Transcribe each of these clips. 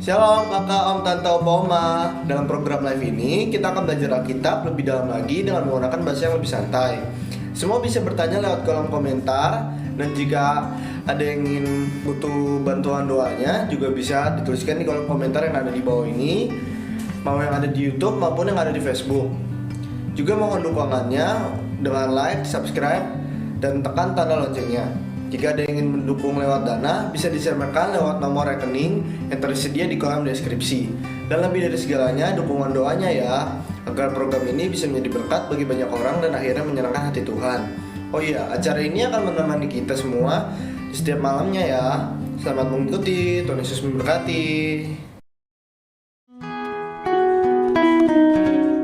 Shalom kakak, om, tante, opa, oma. Dalam program live ini kita akan belajar Alkitab lebih dalam lagi dengan menggunakan bahasa yang lebih santai. Semua bisa bertanya lewat kolom komentar. Dan jika ada yang ingin butuh bantuan doanya juga bisa dituliskan di kolom komentar yang ada di bawah ini, mau yang ada di YouTube maupun yang ada di Facebook. Juga mohon dukungannya dengan like, subscribe, dan tekan tanda loncengnya. Jika ada yang ingin mendukung lewat dana, bisa diserahkan lewat nomor rekening yang tersedia di kolom deskripsi. Dan lebih dari segalanya, dukungan doanya ya, agar program ini bisa menjadi berkat bagi banyak orang dan akhirnya menyenangkan hati Tuhan. Oh iya, acara ini akan menemani kita semua di setiap malamnya ya. Selamat mengikuti, Tuhan Yesus memberkati.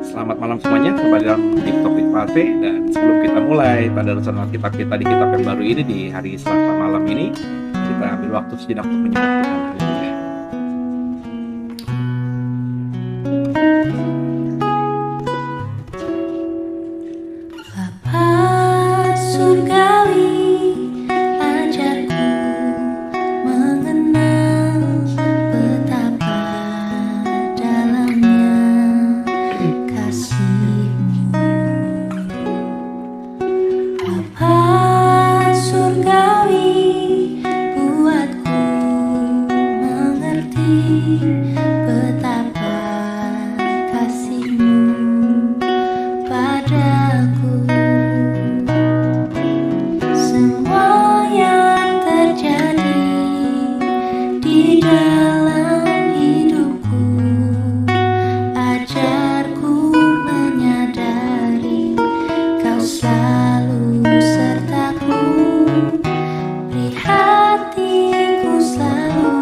Selamat malam semuanya, kembali dalam TikTok with Pafe. Dan sebelum kita mulai pada renungan Alkitab kita di kitab yang baru ini, di hari Selasa malam ini, kita ambil waktu sejenak untuk menyembah Tuhan. Haleluya. Bapa surgawi, ajarku mengenal betapa dalamnya kasih-Mu. Bapa surgawi, buatku mengerti betapa kasih-Mu padaku. Semua yang terjadi di dalam hidupku, ajarku menyadari Kau selalu sertaku. Beri hatiku selalu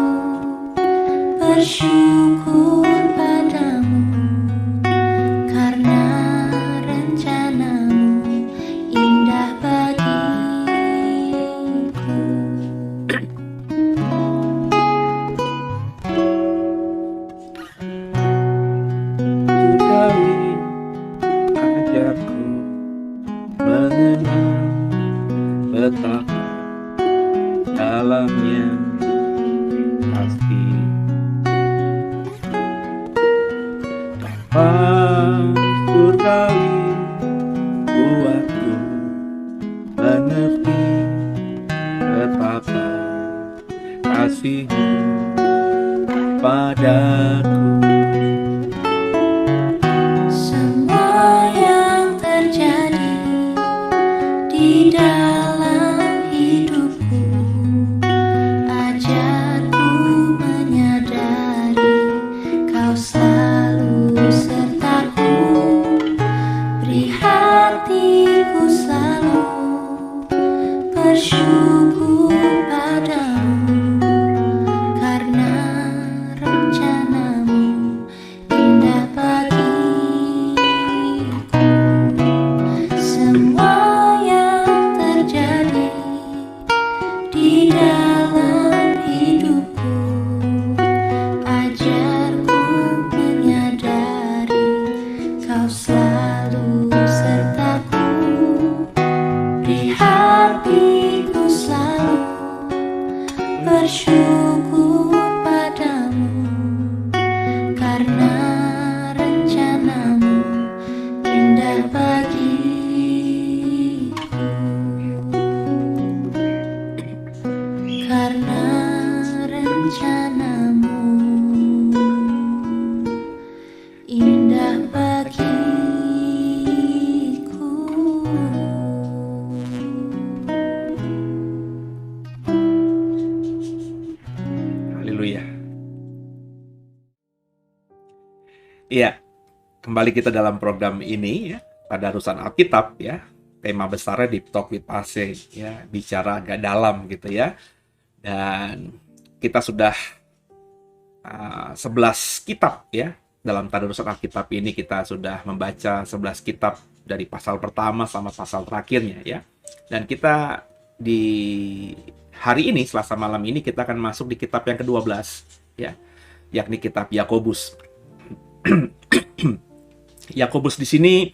bersyukur padamu, karena rencana-Mu indah bagiku. Surgawi, ajarku mengenal betapa dalamnya kasih. Bapa surgawi, buatku mengerti betapa kasih-Mu padaku. Iya, kembali kita dalam program ini ya, Tadarusan Alkitab ya. Tema besarnya Deep Talk with Pase ya, bicara agak dalam gitu ya. Dan kita sudah 11 kitab ya. Dalam Tadarusan Alkitab ini kita sudah membaca 11 kitab dari pasal pertama sama pasal terakhirnya ya. Dan kita di hari ini, Selasa malam ini, kita akan masuk di kitab yang ke-12 ya, yakni kitab Yakobus. Yakobus di sini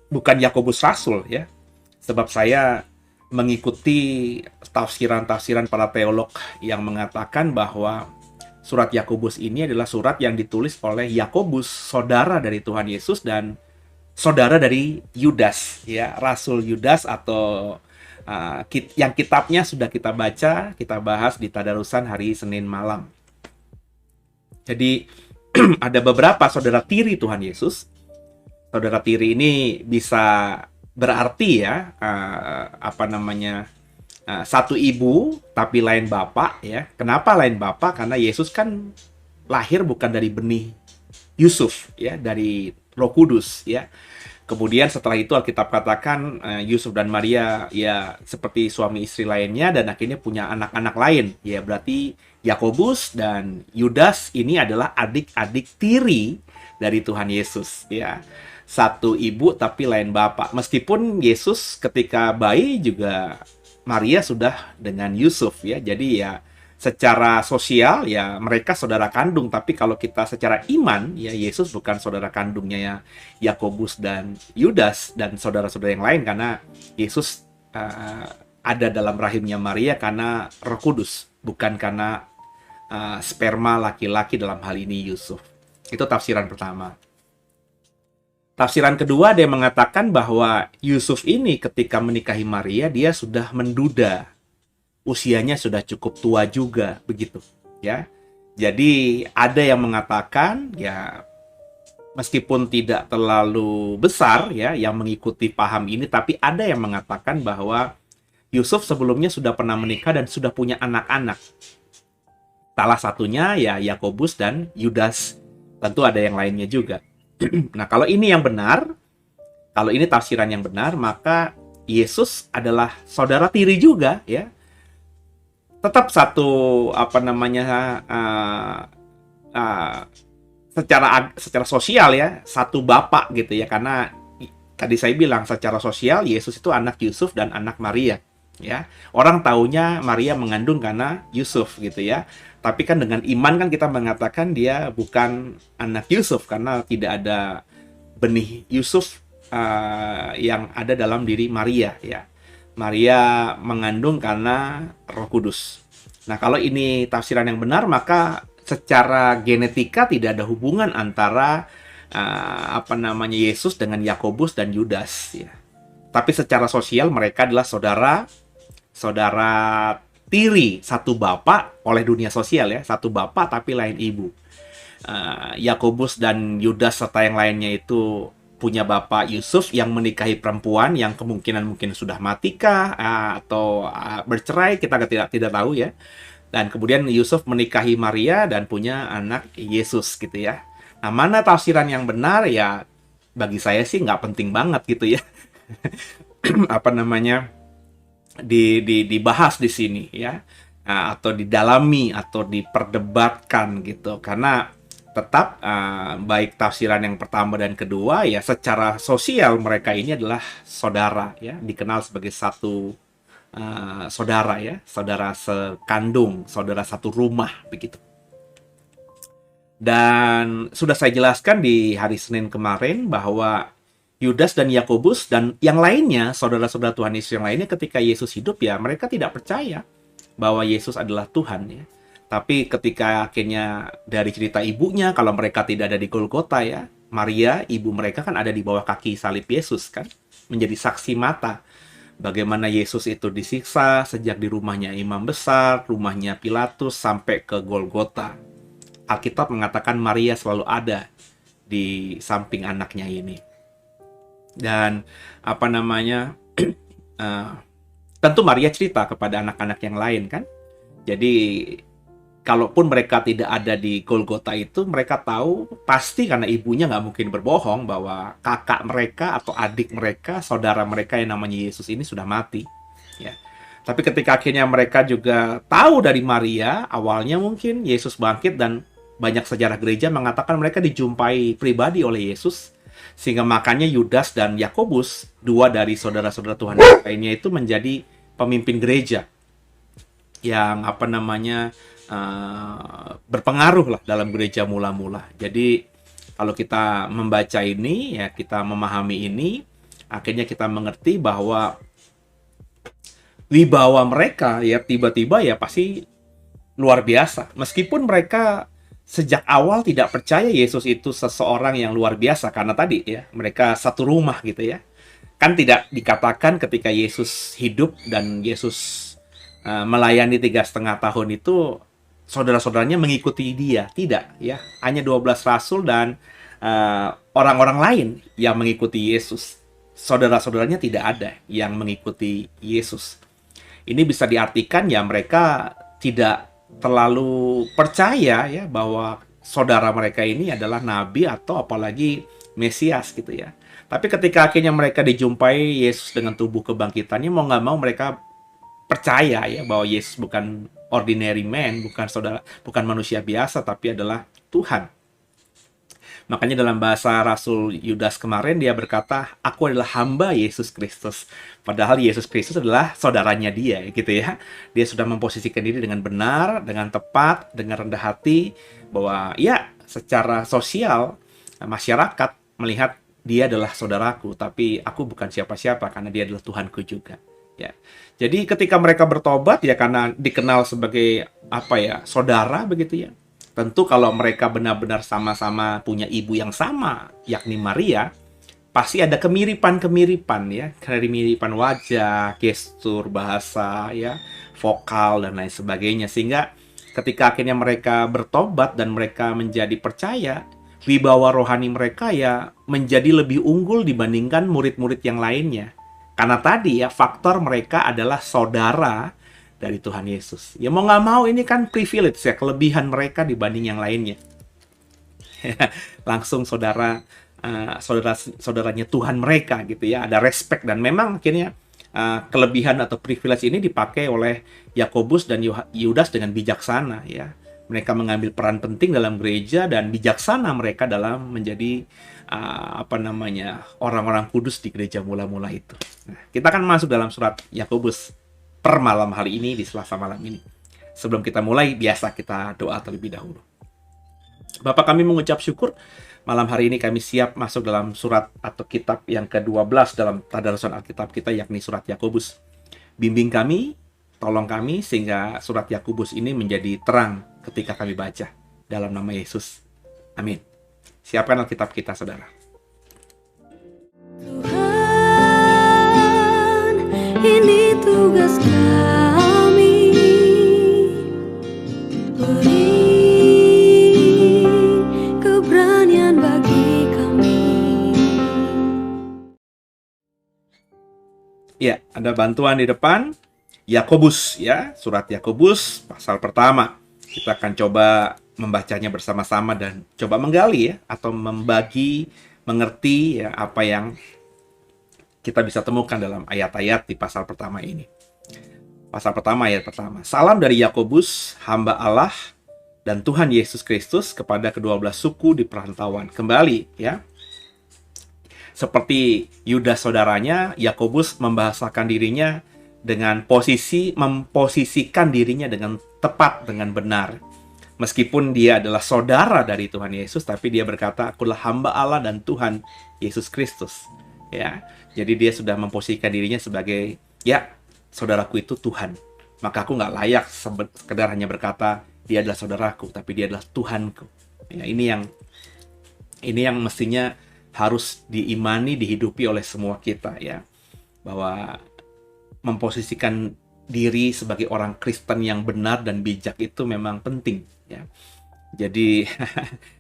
bukan Yakobus Rasul ya, sebab saya mengikuti tafsiran-tafsiran para teolog yang mengatakan bahwa surat Yakobus ini adalah surat yang ditulis oleh Yakobus, saudara dari Tuhan Yesus dan saudara dari Yudas ya, Rasul Yudas, atau yang kitabnya sudah kita baca, kita bahas di Tadarusan hari Senin malam. Jadi ada beberapa saudara tiri Tuhan Yesus. Saudara tiri ini bisa berarti ya satu ibu tapi lain bapak ya. Kenapa lain bapak? Karena Yesus kan lahir bukan dari benih Yusuf ya, dari Roh Kudus ya. Kemudian setelah itu Alkitab katakan Yusuf dan Maria ya seperti suami istri lainnya dan akhirnya punya anak-anak lain. Ya berarti Yakobus dan Yudas ini adalah adik-adik tiri dari Tuhan Yesus ya. Satu ibu tapi lain bapak. Meskipun Yesus ketika bayi juga Maria sudah dengan Yusuf ya. Jadi ya secara sosial ya mereka saudara kandung, tapi kalau kita secara iman ya Yesus bukan saudara kandungnya ya Yakobus dan Yudas dan saudara-saudara yang lain, karena Yesus ada dalam rahimnya Maria karena Roh Kudus, bukan karena sperma laki-laki, dalam hal ini Yusuf. Itu tafsiran pertama. Tafsiran kedua, dia mengatakan bahwa Yusuf ini ketika menikahi Maria, dia sudah menduda. Usianya sudah cukup tua juga, begitu. Ya. Jadi ada yang mengatakan, ya meskipun tidak terlalu besar ya yang mengikuti paham ini, tapi ada yang mengatakan bahwa Yusuf sebelumnya sudah pernah menikah dan sudah punya anak-anak. Salah satunya ya Yakobus dan Yudas. Tentu ada yang lainnya juga. Nah, kalau ini yang benar, kalau ini tafsiran yang benar, maka Yesus adalah saudara tiri juga, ya. Tetap satu secara sosial ya, satu bapak gitu ya, karena tadi saya bilang secara sosial Yesus itu anak Yusuf dan anak Maria, ya. Orang taunya Maria mengandung karena Yusuf gitu ya. Tapi kan dengan iman kan kita mengatakan dia bukan anak Yusuf karena tidak ada benih Yusuf yang ada dalam diri Maria ya. Maria mengandung karena Roh Kudus. Nah, kalau ini tafsiran yang benar, maka secara genetika tidak ada hubungan antara Yesus dengan Yakobus dan Yudas ya. Tapi secara sosial mereka adalah saudara tiri satu bapak oleh dunia sosial ya, satu bapak tapi lain ibu. Yakobus dan Yudas serta yang lainnya itu punya bapak Yusuf yang menikahi perempuan yang kemungkinan mungkin sudah matikah atau bercerai, kita tidak tahu ya. Dan kemudian Yusuf menikahi Maria dan punya anak Yesus gitu ya. Nah, mana tafsiran yang benar ya? Bagi saya sih nggak penting banget gitu ya. Dibahas di sini ya, atau didalami atau diperdebatkan gitu, karena tetap baik tafsiran yang pertama dan kedua ya secara sosial mereka ini adalah saudara ya, dikenal sebagai satu saudara ya, saudara sekandung, saudara satu rumah begitu. Dan sudah saya jelaskan di hari Senin kemarin bahwa Yudas dan Yakobus dan yang lainnya, saudara-saudara Tuhan Yesus yang lainnya, ketika Yesus hidup ya mereka tidak percaya bahwa Yesus adalah Tuhan ya. Tapi ketika akhirnya dari cerita ibunya, kalau mereka tidak ada di Golgota ya, Maria, ibu mereka kan ada di bawah kaki salib Yesus kan, menjadi saksi mata bagaimana Yesus itu disiksa sejak di rumahnya imam besar, rumahnya Pilatus sampai ke Golgota. Alkitab mengatakan Maria selalu ada di samping anaknya ini. Dan tentu Maria cerita kepada anak-anak yang lain kan. Jadi kalaupun mereka tidak ada di Golgota itu, mereka tahu pasti karena ibunya nggak mungkin berbohong bahwa kakak mereka atau adik mereka, saudara mereka yang namanya Yesus ini sudah mati. Ya. Tapi ketika akhirnya mereka juga tahu dari Maria, awalnya mungkin Yesus bangkit dan banyak sejarah gereja mengatakan mereka dijumpai pribadi oleh Yesus, sehingga makanya Yudas dan Yakobus, dua dari saudara-saudara Tuhan yang lainnya itu menjadi pemimpin gereja yang berpengaruh lah dalam gereja mula-mula. Jadi kalau kita membaca ini, ya kita memahami ini, akhirnya kita mengerti bahwa wibawa mereka ya tiba-tiba ya pasti luar biasa. Meskipun mereka sejak awal tidak percaya Yesus itu seseorang yang luar biasa, karena tadi ya mereka satu rumah gitu ya. Kan tidak dikatakan ketika Yesus hidup dan Yesus melayani 3,5 tahun itu saudara-saudaranya mengikuti dia, tidak ya, hanya 12 rasul dan orang-orang lain yang mengikuti Yesus. Saudara-saudaranya tidak ada yang mengikuti Yesus. Ini bisa diartikan ya mereka tidak terlalu percaya ya bahwa saudara mereka ini adalah nabi atau apalagi Mesias gitu ya. Tapi ketika akhirnya mereka dijumpai Yesus dengan tubuh kebangkitannya, mau nggak mau mereka percaya ya bahwa Yesus bukan ordinary man, bukan manusia biasa, tapi adalah Tuhan. Makanya dalam bahasa Rasul Yudas kemarin dia berkata, aku adalah hamba Yesus Kristus. Padahal Yesus Kristus adalah saudaranya dia gitu ya. Dia sudah memposisikan diri dengan benar, dengan tepat, dengan rendah hati, bahwa ya secara sosial masyarakat melihat dia adalah saudaraku, tapi aku bukan siapa-siapa karena dia adalah Tuhanku juga. Ya. Jadi ketika mereka bertobat ya karena dikenal sebagai saudara begitu ya. Tentu kalau mereka benar-benar sama-sama punya ibu yang sama, yakni Maria, pasti ada kemiripan-kemiripan ya, kemiripan wajah, gestur, bahasa ya, vokal dan lain sebagainya, sehingga ketika akhirnya mereka bertobat dan mereka menjadi percaya, wibawa rohani mereka ya menjadi lebih unggul dibandingkan murid-murid yang lainnya. Karena tadi ya faktor mereka adalah saudara dari Tuhan Yesus. Ya mau nggak mau ini kan privilege ya, kelebihan mereka dibanding yang lainnya. Langsung saudaranya Tuhan mereka gitu ya, ada respect dan memang akhirnya kelebihan atau privilege ini dipakai oleh Yakobus dan Yudas dengan bijaksana ya. Mereka mengambil peran penting dalam gereja dan bijaksana mereka dalam menjadi orang-orang kudus di gereja mula-mula itu. Nah, kita akan masuk dalam surat Yakobus per malam hari ini di Selasa malam ini. Sebelum kita mulai, biasa kita doa terlebih dahulu. Bapa kami mengucap syukur, malam hari ini kami siap masuk dalam surat atau kitab yang ke-12 dalam tadarusan Alkitab kita, yakni surat Yakobus. Bimbing kami, tolong kami, sehingga surat Yakobus ini menjadi terang ketika kami baca. Dalam nama Yesus. Amin. Siapkan Alkitab kita, saudara. Tuhan, ini tugas kami, beri keberanian bagi kami. Ya, ada bantuan di depan. Yakobus ya, surat Yakobus pasal pertama. Kita akan coba membacanya bersama-sama dan coba menggali ya, atau membagi, mengerti ya apa yang kita bisa temukan dalam ayat-ayat di pasal pertama ini. Pasal pertama, ayat pertama. Salam dari Yakobus, hamba Allah dan Tuhan Yesus Kristus kepada kedua belas suku di perantauan. Kembali ya. Seperti Yudas saudaranya, Yakobus membahasakan dirinya dengan memposisikan dirinya dengan tepat, dengan benar. Meskipun dia adalah saudara dari Tuhan Yesus, tapi dia berkata, akulah hamba Allah dan Tuhan Yesus Kristus. Ya, jadi dia sudah memposisikan dirinya sebagai, ya, saudaraku itu Tuhan. Maka aku nggak layak sekedar hanya berkata, dia adalah saudaraku, tapi dia adalah Tuhanku. Ya, ini yang mestinya harus diimani, dihidupi oleh semua kita, ya, bahwa memposisikan diri sebagai orang Kristen yang benar dan bijak itu memang penting ya. Jadi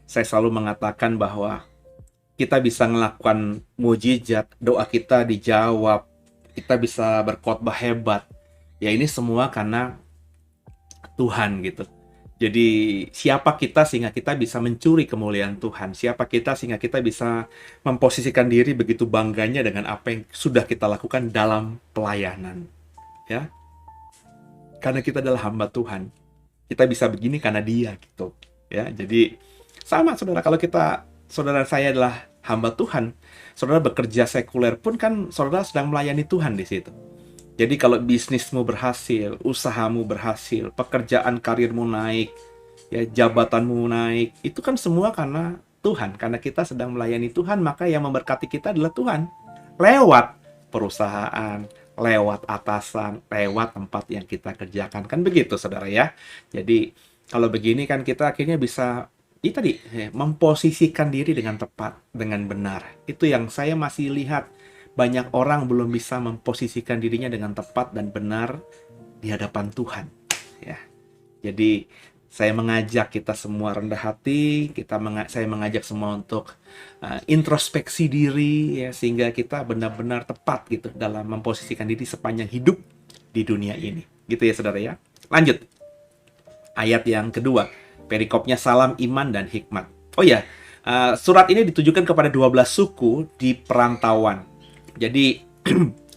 saya selalu mengatakan bahwa kita bisa melakukan mujizat, doa kita dijawab, kita bisa berkhotbah hebat. Ya ini semua karena Tuhan gitu. Jadi siapa kita sehingga kita bisa mencuri kemuliaan Tuhan? Siapa kita sehingga kita bisa memposisikan diri begitu bangganya dengan apa yang sudah kita lakukan dalam pelayanan? Ya, karena kita adalah hamba Tuhan. Kita bisa begini karena Dia gitu. Ya, jadi sama saudara, kalau saudara saya adalah hamba Tuhan, saudara bekerja sekuler pun kan saudara sedang melayani Tuhan di situ. Jadi kalau bisnismu berhasil, usahamu berhasil, pekerjaan karirmu naik, ya jabatanmu naik, itu kan semua karena Tuhan. Karena kita sedang melayani Tuhan, maka yang memberkati kita adalah Tuhan. Lewat perusahaan, lewat atasan, lewat tempat yang kita kerjakan. Kan begitu saudara ya. Jadi kalau begini kan kita akhirnya bisa memposisikan diri dengan tepat, dengan benar. Itu yang saya masih lihat. Banyak orang belum bisa memposisikan dirinya dengan tepat dan benar di hadapan Tuhan. Ya, jadi saya mengajak kita semua rendah hati, saya mengajak semua untuk introspeksi diri, ya, sehingga kita benar-benar tepat gitu dalam memposisikan diri sepanjang hidup di dunia ini. Gitu ya saudara ya. Lanjut, ayat yang kedua, perikopnya salam iman dan hikmat. Oh ya, surat ini ditujukan kepada 12 suku di perantauan. Jadi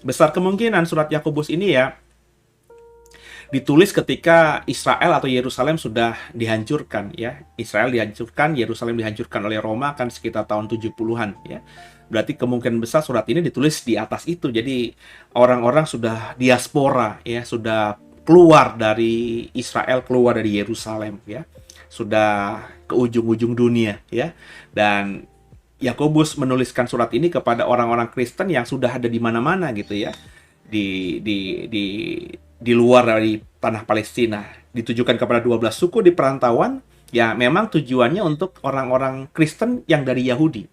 besar kemungkinan surat Yakobus ini ya ditulis ketika Israel atau Yerusalem sudah dihancurkan ya. Israel dihancurkan, Yerusalem dihancurkan oleh Roma kan sekitar tahun 70-an ya. Berarti kemungkinan besar surat ini ditulis di atas itu. Jadi orang-orang sudah diaspora ya, sudah keluar dari Israel, keluar dari Yerusalem ya. Sudah ke ujung-ujung dunia ya. Dan Yakobus menuliskan surat ini kepada orang-orang Kristen yang sudah ada di mana-mana gitu ya, di luar dari tanah Palestina. Ditujukan kepada 12 suku di perantauan, ya memang tujuannya untuk orang-orang Kristen yang dari Yahudi.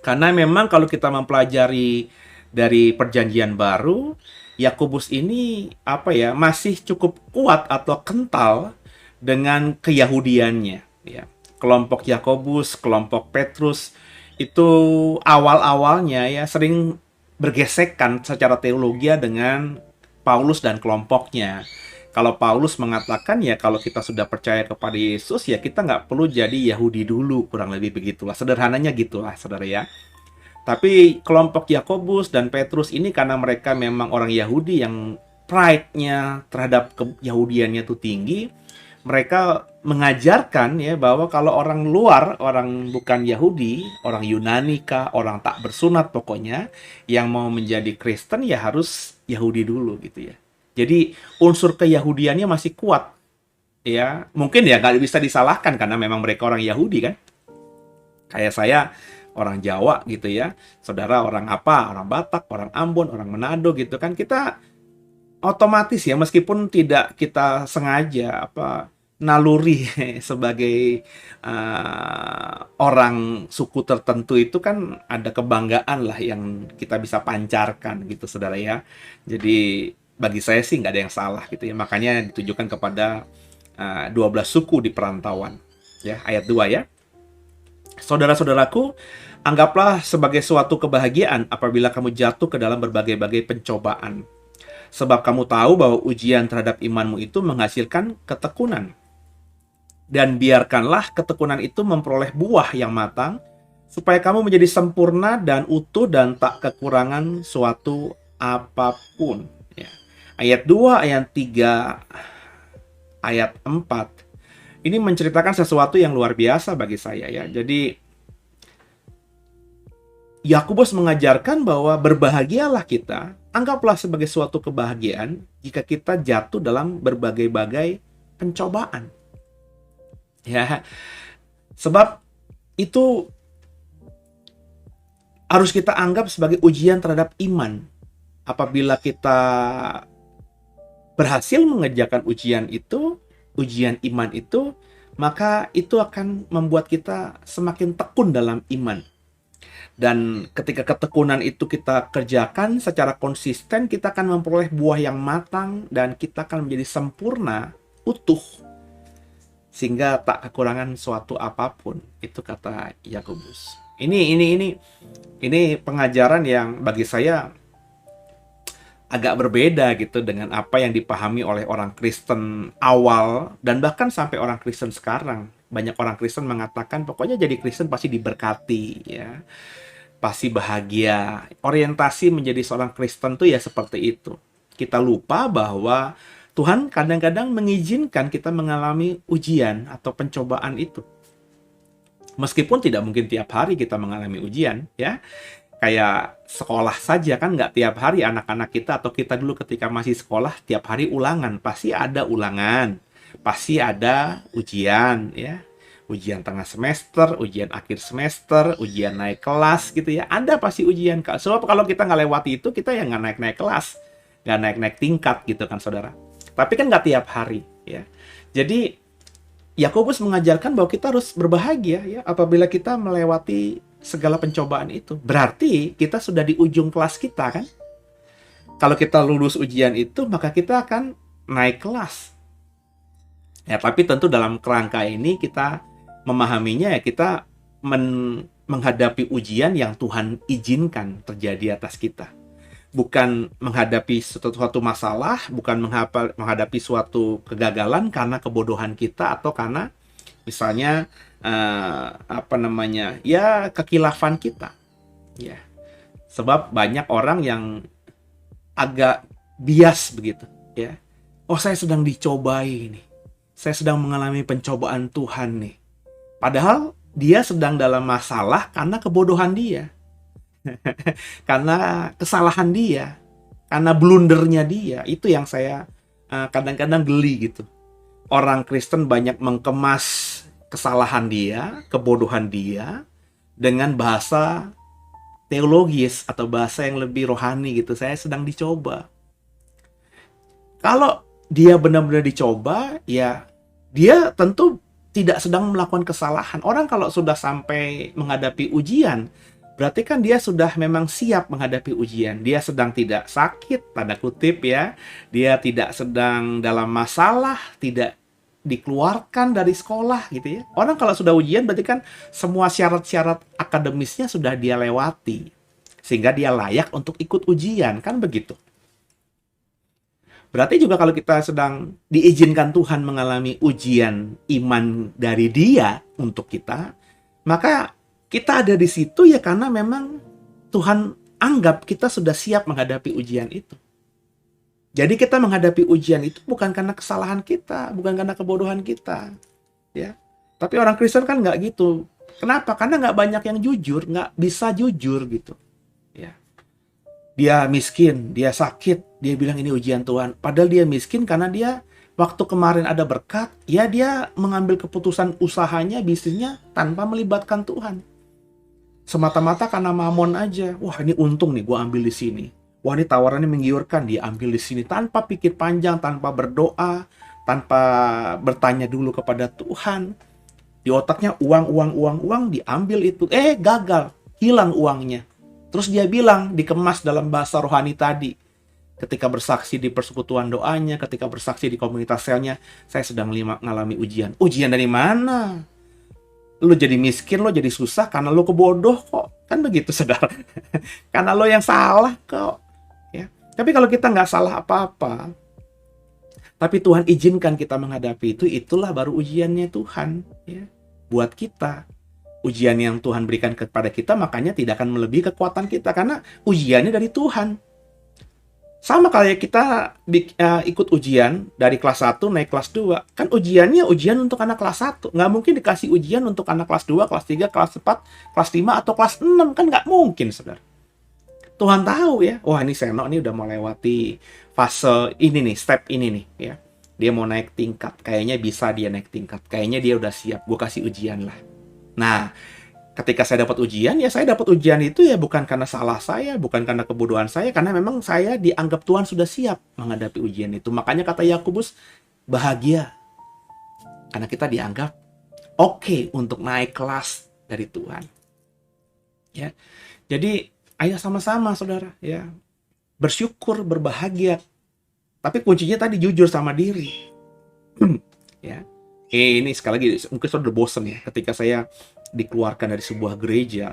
Karena memang kalau kita mempelajari dari Perjanjian Baru, Yakobus ini masih cukup kuat atau kental dengan keyahudiannya ya. Kelompok Yakobus, kelompok Petrus itu awal-awalnya ya sering bergesekan secara teologi dengan Paulus dan kelompoknya. Kalau Paulus mengatakan ya kalau kita sudah percaya kepada Yesus ya kita nggak perlu jadi Yahudi dulu, kurang lebih begitulah. Sederhananya gitulah saudara ya. Tapi kelompok Yakobus dan Petrus ini karena mereka memang orang Yahudi yang pride-nya terhadap Yahudiannya itu tinggi, mereka mengajarkan ya bahwa kalau orang luar, orang bukan Yahudi, orang Yunani kah, orang tak bersunat pokoknya, yang mau menjadi Kristen ya harus Yahudi dulu gitu ya. Jadi unsur keyahudiannya masih kuat ya. Mungkin ya nggak bisa disalahkan karena memang mereka orang Yahudi kan. Kayak saya orang Jawa gitu ya. Saudara orang apa? Orang Batak, orang Ambon, orang Manado gitu kan. Kita otomatis ya meskipun tidak kita sengaja naluri sebagai orang suku tertentu itu kan ada kebanggaan lah yang kita bisa pancarkan gitu saudara ya. Jadi bagi saya sih nggak ada yang salah gitu ya. Makanya ditujukan kepada 12 suku di perantauan ya. Ayat 2 ya. Saudara-saudaraku, anggaplah sebagai suatu kebahagiaan apabila kamu jatuh ke dalam berbagai-bagai pencobaan. Sebab kamu tahu bahwa ujian terhadap imanmu itu menghasilkan ketekunan. Dan biarkanlah ketekunan itu memperoleh buah yang matang, supaya kamu menjadi sempurna dan utuh dan tak kekurangan suatu apapun. Ya. Ayat 2, ayat 3, ayat 4. Ini menceritakan sesuatu yang luar biasa bagi saya ya. Jadi Yakobus mengajarkan bahwa berbahagialah kita, anggaplah sebagai suatu kebahagiaan jika kita jatuh dalam berbagai-bagai pencobaan. Ya, sebab itu harus kita anggap sebagai ujian terhadap iman. Apabila kita berhasil mengerjakan ujian iman itu, maka itu akan membuat kita semakin tekun dalam iman. Dan ketika ketekunan itu kita kerjakan secara konsisten, kita akan memperoleh buah yang matang dan kita akan menjadi sempurna, utuh, sehingga tak kekurangan suatu apapun. Itu kata Yakobus. Ini pengajaran yang bagi saya agak berbeda gitu dengan apa yang dipahami oleh orang Kristen awal dan bahkan sampai orang Kristen sekarang. Banyak orang Kristen mengatakan pokoknya jadi Kristen pasti diberkati ya, pasti bahagia. Orientasi menjadi seorang Kristen tuh ya seperti itu. Kita lupa bahwa Tuhan kadang-kadang mengizinkan kita mengalami ujian atau pencobaan itu. Meskipun tidak mungkin tiap hari kita mengalami ujian, ya. Kayak sekolah saja kan nggak tiap hari anak-anak kita atau kita dulu ketika masih sekolah tiap hari ulangan. Pasti ada ulangan, pasti ada ujian, ya. Ujian tengah semester, ujian akhir semester, ujian naik kelas gitu ya. Ada pasti ujian. Sebab kalau kita nggak lewati itu, kita yang nggak naik-naik kelas, nggak naik-naik tingkat gitu kan saudara. Tapi kan nggak tiap hari, ya. Jadi Yakobus mengajarkan bahwa kita harus berbahagia ya apabila kita melewati segala pencobaan itu. Berarti kita sudah di ujung kelas kita kan? Kalau kita lulus ujian itu, maka kita akan naik kelas. Ya, tapi tentu dalam kerangka ini kita memahaminya ya kita menghadapi ujian yang Tuhan izinkan terjadi atas kita. Bukan menghadapi suatu masalah, bukan menghadapi suatu kegagalan karena kebodohan kita atau karena misalnya ya kekilafan kita. Ya. Sebab banyak orang yang agak bias begitu, ya. Oh, saya sedang dicobai nih. Saya sedang mengalami pencobaan Tuhan nih. Padahal dia sedang dalam masalah karena kebodohan dia. Karena kesalahan dia, karena blundernya dia. Itu yang saya kadang-kadang geli gitu. Orang Kristen banyak mengemas kesalahan dia, kebodohan dia dengan bahasa teologis atau bahasa yang lebih rohani gitu. Saya sedang dicoba. Kalau dia benar-benar dicoba, ya dia tentu tidak sedang melakukan kesalahan. Orang kalau sudah sampai menghadapi ujian, berarti kan dia sudah memang siap menghadapi ujian. Dia sedang tidak sakit, tanda kutip ya. Dia tidak sedang dalam masalah, tidak dikeluarkan dari sekolah gitu ya. Orang kalau sudah ujian berarti kan semua syarat-syarat akademisnya sudah dia lewati. Sehingga dia layak untuk ikut ujian, kan begitu. Berarti juga kalau kita sedang diizinkan Tuhan mengalami ujian iman dari dia untuk kita, maka kita ada di situ ya karena memang Tuhan anggap kita sudah siap menghadapi ujian itu. Jadi kita menghadapi ujian itu bukan karena kesalahan kita, bukan karena kebodohan kita, ya. Tapi orang Kristen kan nggak gitu. Kenapa? Karena nggak banyak yang jujur, nggak bisa jujur gitu, ya. Dia miskin, dia sakit, dia bilang ini ujian Tuhan. Padahal dia miskin karena dia waktu kemarin ada berkat, ya dia mengambil keputusan usahanya, bisnisnya tanpa melibatkan Tuhan. Semata-mata karena mamon aja. Wah, ini untung nih gue ambil di sini. Wah, ini tawarannya menggiurkan, dia ambil di sini tanpa pikir panjang, tanpa berdoa, tanpa bertanya dulu kepada Tuhan. Di otaknya uang, diambil itu. Gagal, hilang uangnya. Terus dia bilang, dikemas dalam bahasa rohani tadi. Ketika bersaksi di persekutuan doanya, ketika bersaksi di komunitas selnya, saya sedang mengalami ujian. Ujian dari mana? Lo jadi miskin, lo jadi susah karena lo kebodoh kok. Kan begitu, saudara. Karena lo yang salah kok. Ya. Tapi kalau kita nggak salah apa-apa, tapi Tuhan izinkan kita menghadapi itu, itulah baru ujiannya Tuhan. Ya. Buat kita. Ujian yang Tuhan berikan kepada kita, makanya tidak akan melebihi kekuatan kita. Karena ujiannya dari Tuhan. Sama kayak kita ikut ujian dari kelas 1 naik kelas 2. Kan ujiannya ujian untuk anak kelas 1. Nggak mungkin dikasih ujian untuk anak kelas 2, kelas 3, kelas 4, kelas 5, atau kelas 6. Kan nggak mungkin, saudara. Tuhan tahu ya. Wah, ini Seno ini udah mau lewati fase ini nih, step ini nih. Ya. Dia mau naik tingkat. Kayaknya bisa dia naik tingkat. Kayaknya dia udah siap. Gue kasih ujian lah. Nah, ketika saya dapat ujian, ya saya dapat ujian itu ya bukan karena salah saya, bukan karena kebodohan saya, karena memang saya dianggap Tuhan sudah siap menghadapi ujian itu. Makanya kata Yakobus, bahagia. Karena kita dianggap oke untuk naik kelas dari Tuhan. Ya. Jadi, ayo sama-sama saudara, ya. Bersyukur, berbahagia. Tapi kuncinya tadi jujur sama diri. Ya. Ini sekali lagi, mungkin sudah bosan ya, ketika saya dikeluarkan dari sebuah gereja,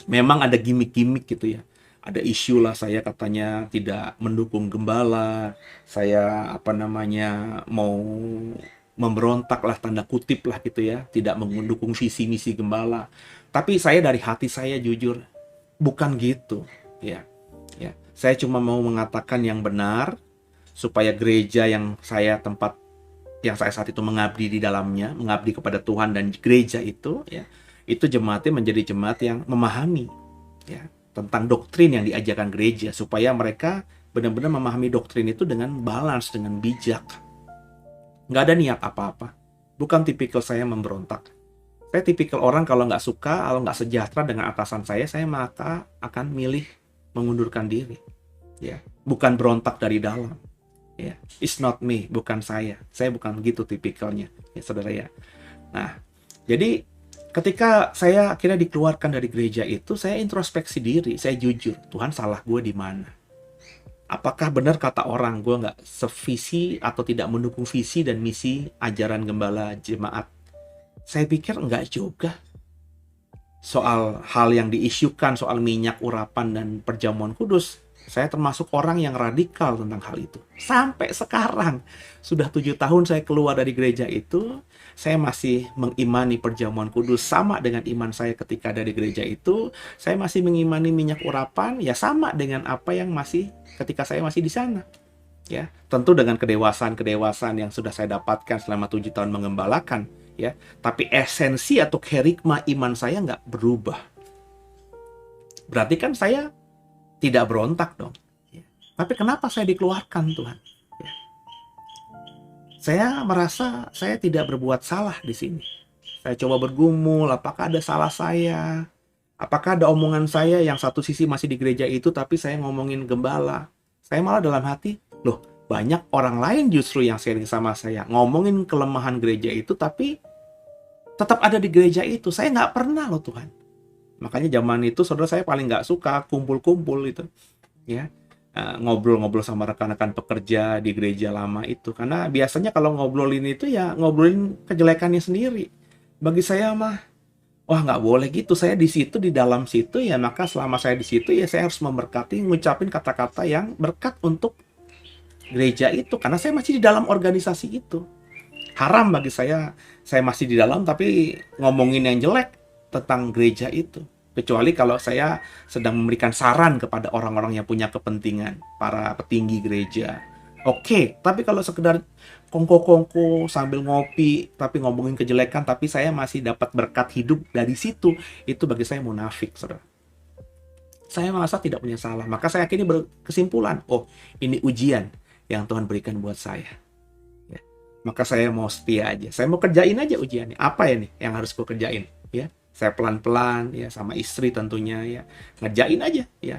memang ada gimmick-gimmick gitu ya. ada isu lah, saya katanya tidak mendukung gembala, saya mau memberontak lah, tanda kutip lah gitu ya, tidak mendukung visi misi gembala. Tapi saya dari hati saya jujur, bukan gitu ya. Saya cuma mau mengatakan yang benar supaya gereja yang saya saat itu mengabdi di dalamnya, mengabdi kepada Tuhan dan gereja itu ya, itu jemaatnya menjadi jemaat yang memahami ya tentang doktrin yang diajarkan gereja, supaya mereka benar-benar memahami doktrin itu dengan balance, dengan bijak. Nggak ada niat apa-apa. Bukan tipikal saya memberontak. Saya tipikal orang kalau nggak suka, kalau nggak sejahtera dengan atasan saya maka akan milih mengundurkan diri. Ya, bukan berontak dari dalam. Ya, it's not me, bukan saya. Saya bukan gitu tipikalnya, ya saudara ya. Nah, jadi ketika saya akhirnya dikeluarkan dari gereja itu, saya introspeksi diri, saya jujur, Tuhan salah gue di mana? Apakah benar kata orang gue nggak sevisi atau tidak mendukung visi dan misi ajaran gembala jemaat? Saya pikir enggak juga. Soal hal yang diisukan, soal minyak urapan dan perjamuan kudus, saya termasuk orang yang radikal tentang hal itu. Sampai sekarang, sudah 7 tahun saya keluar dari gereja itu, saya masih mengimani perjamuan kudus sama dengan iman saya ketika dari gereja itu. Saya masih mengimani minyak urapan, ya sama dengan apa yang ketika saya masih di sana. Ya, tentu dengan kedewasaan yang sudah saya dapatkan selama 7 tahun mengembalakan. Ya, tapi esensi atau kerigma iman saya nggak berubah. Berarti kan saya tidak berontak dong. Ya. Tapi kenapa saya dikeluarkan Tuhan? Ya. Saya merasa saya tidak berbuat salah di sini. Saya coba bergumul, apakah ada salah saya? Apakah ada omongan saya yang satu sisi masih di gereja itu, tapi saya ngomongin gembala? Saya malah dalam hati, loh, banyak orang lain justru yang sharing sama saya, ngomongin kelemahan gereja itu, tapi tetap ada di gereja itu. Saya nggak pernah loh Tuhan. Makanya zaman itu saudara saya paling nggak suka kumpul-kumpul itu, ya ngobrol-ngobrol sama rekan-rekan pekerja di gereja lama itu, karena biasanya kalau ngobrolin itu ya ngobrolin kejelekannya sendiri. Bagi saya mah, wah nggak boleh gitu. Saya di situ, di dalam situ ya, maka selama saya di situ ya saya harus memberkati, ngucapin kata-kata yang berkat untuk gereja itu, karena saya masih di dalam organisasi itu. Haram bagi saya masih di dalam tapi ngomongin yang jelek tentang gereja itu. Kecuali kalau saya sedang memberikan saran kepada orang-orang yang punya kepentingan, para petinggi gereja. Oke, tapi kalau sekedar kongko-kongko sambil ngopi, tapi ngomongin kejelekan, tapi saya masih dapat berkat hidup dari situ, itu bagi saya munafik, saudara. Saya merasa tidak punya salah, maka saya akhirnya berkesimpulan, oh ini ujian yang Tuhan berikan buat saya. Ya. Maka saya mau setia aja, saya mau kerjain aja ujiannya. Apa ya nih yang harus gue kerjain? Ya, saya pelan-pelan ya sama istri tentunya ya ngerjain aja ya.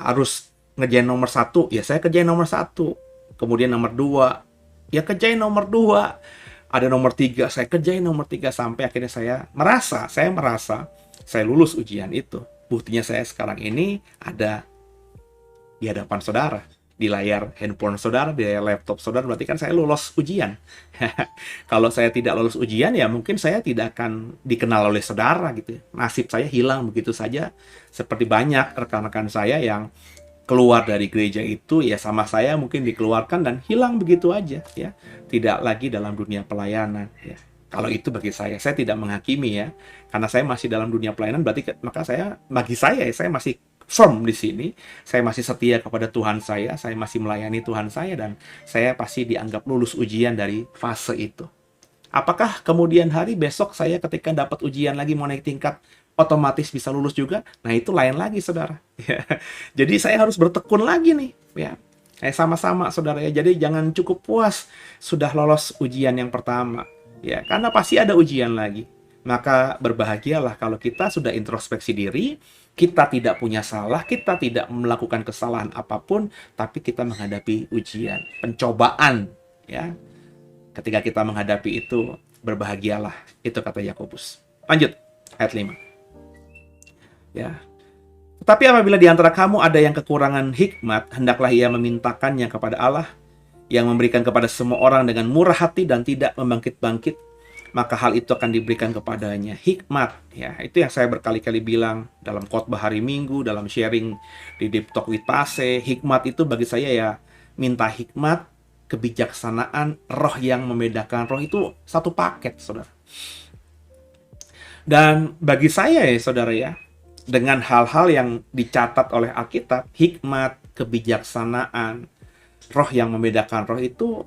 Harus ngerjain nomor 1 ya saya kerjain nomor 1, kemudian nomor 2 ya kerjain nomor 2, ada nomor 3 saya kerjain nomor 3 sampai akhirnya saya merasa saya lulus ujian itu. Buktinya saya sekarang ini ada di hadapan saudara, di layar handphone saudara, di layar laptop saudara, berarti kan saya lulus ujian. Kalau saya tidak lulus ujian, ya mungkin saya tidak akan dikenal oleh saudara gitu. Nasib saya hilang begitu saja, seperti banyak rekan-rekan saya yang keluar dari gereja itu, ya sama saya mungkin dikeluarkan dan hilang begitu aja, ya. Tidak lagi dalam dunia pelayanan, ya. Kalau itu bagi saya tidak menghakimi ya, karena saya masih dalam dunia pelayanan, berarti maka bagi saya masih firm di sini, saya masih setia kepada Tuhan saya masih melayani Tuhan saya, dan saya pasti dianggap lulus ujian dari fase itu. Apakah kemudian hari besok saya ketika dapat ujian lagi mau naik tingkat, otomatis bisa lulus juga? Nah itu lain lagi saudara. Jadi saya harus bertekun lagi nih. Ya, sama-sama saudara ya. Jadi jangan cukup puas sudah lolos ujian yang pertama. Ya, karena pasti ada ujian lagi. Maka berbahagialah kalau kita sudah introspeksi diri, kita tidak punya salah, kita tidak melakukan kesalahan apapun, tapi kita menghadapi ujian, pencobaan, ya. Ketika kita menghadapi itu, berbahagialah. Itu kata Yakobus. Lanjut, ayat 5. Ya. Tetapi apabila di antara kamu ada yang kekurangan hikmat, hendaklah ia memintakannya kepada Allah, yang memberikan kepada semua orang dengan murah hati dan tidak membangkit-bangkit, maka hal itu akan diberikan kepadanya. Hikmat, ya, itu yang saya berkali-kali bilang dalam khotbah hari Minggu, dalam sharing di Deep Talk with Pase. Hikmat itu bagi saya ya, minta hikmat, kebijaksanaan, roh yang membedakan. Roh itu satu paket, saudara. Dan bagi saya ya, saudara ya, dengan hal-hal yang dicatat oleh Alkitab, hikmat, kebijaksanaan, roh yang membedakan roh itu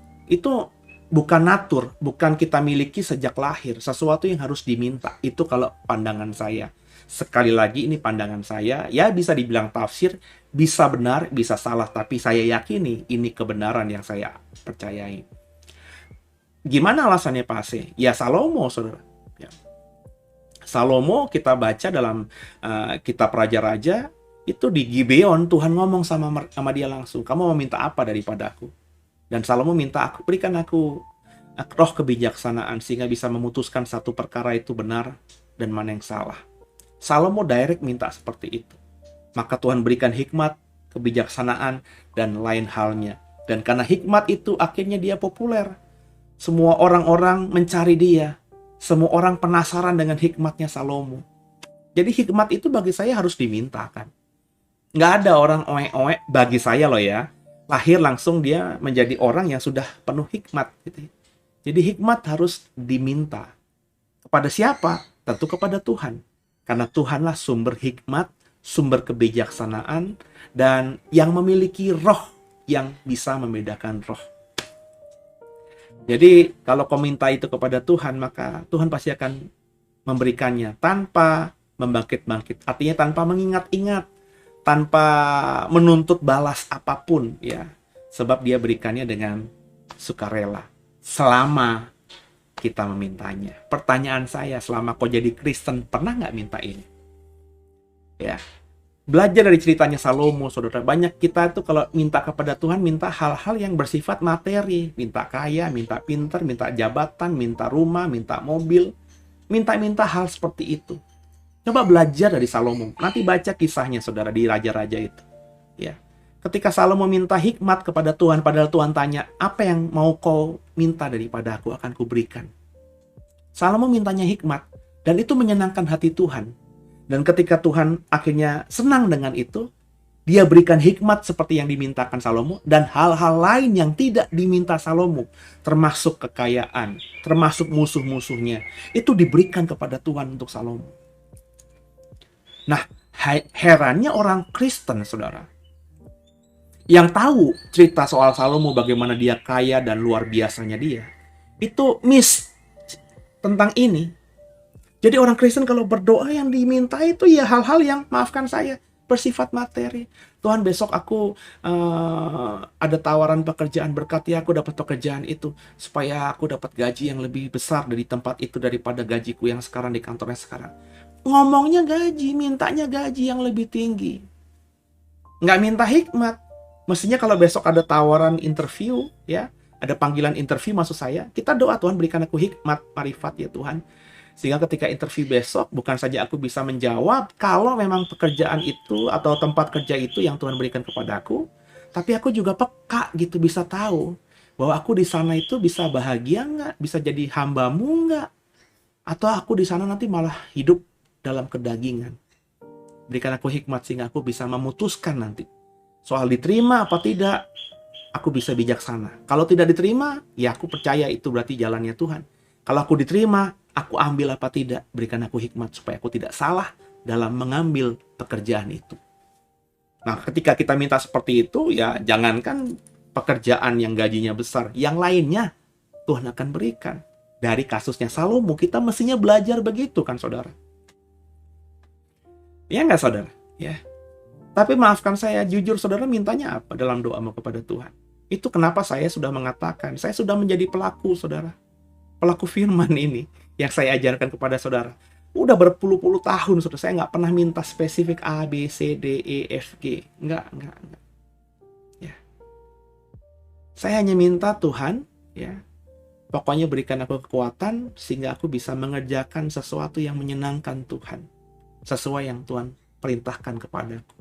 bukan natur, bukan kita miliki sejak lahir, sesuatu yang harus diminta. Itu kalau pandangan saya. Sekali lagi ini pandangan saya, ya bisa dibilang tafsir, bisa benar, bisa salah, tapi saya yakini ini kebenaran yang saya percayai. Gimana alasannya Pak Ase? Ya Salomo, saudara. Ya. Salomo kita baca dalam kitab Raja-Raja, itu di Gibeon Tuhan ngomong sama dia langsung, kamu mau minta apa daripadaku? Dan Salomo minta, aku berikan aku roh kebijaksanaan sehingga bisa memutuskan satu perkara itu benar dan mana yang salah. Salomo direct minta seperti itu. Maka Tuhan berikan hikmat, kebijaksanaan, dan lain halnya. Dan karena hikmat itu akhirnya dia populer. Semua orang-orang mencari dia. Semua orang penasaran dengan hikmatnya Salomo. Jadi hikmat itu bagi saya harus dimintakan. Nggak ada orang oek-oek bagi saya loh ya. Lahir langsung dia menjadi orang yang sudah penuh hikmat. Gitu. Jadi hikmat harus diminta. Kepada siapa? Tentu kepada Tuhan. Karena Tuhanlah sumber hikmat, sumber kebijaksanaan, dan yang memiliki roh yang bisa membedakan roh. Jadi kalau kau minta itu kepada Tuhan, maka Tuhan pasti akan memberikannya tanpa membangkit-bangkit. Artinya tanpa mengingat-ingat, tanpa menuntut balas apapun, ya. Sebab dia berikannya dengan sukarela. Selama kita memintanya. Pertanyaan saya, selama kau jadi Kristen, pernah nggak minta ini? Ya. Belajar dari ceritanya Salomo, saudara. Banyak kita itu kalau minta kepada Tuhan, minta hal-hal yang bersifat materi. Minta kaya, minta pinter, minta jabatan, minta rumah, minta mobil. Minta-minta hal seperti itu. Coba belajar dari Salomo. Nanti baca kisahnya, saudara, di Raja-Raja itu. Ya. Ketika Salomo minta hikmat kepada Tuhan, padahal Tuhan tanya, apa yang mau kau minta daripada aku akan kuberikan. Salomo mintanya hikmat, dan itu menyenangkan hati Tuhan. Dan ketika Tuhan akhirnya senang dengan itu, dia berikan hikmat seperti yang dimintakan Salomo, dan hal-hal lain yang tidak diminta Salomo, termasuk kekayaan, termasuk musuh-musuhnya, itu diberikan kepada Tuhan untuk Salomo. Nah, herannya orang Kristen, saudara, yang tahu cerita soal Salomo, bagaimana dia kaya dan luar biasanya dia, itu miss tentang ini. Jadi orang Kristen kalau berdoa yang diminta itu ya hal-hal yang, maafkan saya, bersifat materi. Tuhan, besok aku ada tawaran pekerjaan, berkati aku dapat pekerjaan itu, supaya aku dapat gaji yang lebih besar dari tempat itu daripada gajiku yang sekarang di kantornya sekarang. Ngomongnya gaji, mintanya gaji yang lebih tinggi. Nggak minta hikmat. Mestinya kalau besok ada tawaran interview, ya, ada panggilan interview maksud saya, kita doa, Tuhan berikan aku hikmat, marifat ya Tuhan. Sehingga ketika interview besok, bukan saja aku bisa menjawab kalau memang pekerjaan itu atau tempat kerja itu yang Tuhan berikan kepadaku, tapi aku juga peka gitu, bisa tahu bahwa aku di sana itu bisa bahagia nggak, bisa jadi hambamu nggak, atau aku di sana nanti malah hidup dalam kedagingan. Berikan aku hikmat sehingga aku bisa memutuskan nanti soal diterima apa tidak. Aku bisa bijaksana. Kalau tidak diterima, ya aku percaya itu berarti jalannya Tuhan. Kalau aku diterima, aku ambil apa tidak, berikan aku hikmat supaya aku tidak salah dalam mengambil pekerjaan itu. Nah, ketika kita minta seperti itu, ya jangankan pekerjaan yang gajinya besar, yang lainnya Tuhan akan berikan. Dari kasusnya Salomo, kita mestinya belajar begitu kan, saudara? Ya nggak, saudara? Ya. Tapi maafkan saya, jujur saudara, mintanya apa dalam doamu kepada Tuhan? Itu kenapa saya sudah mengatakan, saya sudah menjadi pelaku, saudara. Pelaku firman ini yang saya ajarkan kepada saudara. Udah berpuluh-puluh tahun, saudara, saya nggak pernah minta spesifik A, B, C, D, E, F, G. Nggak. Ya. Saya hanya minta Tuhan, ya, pokoknya berikan aku kekuatan sehingga aku bisa mengerjakan sesuatu yang menyenangkan Tuhan. Sesuai yang Tuhan perintahkan kepadaku.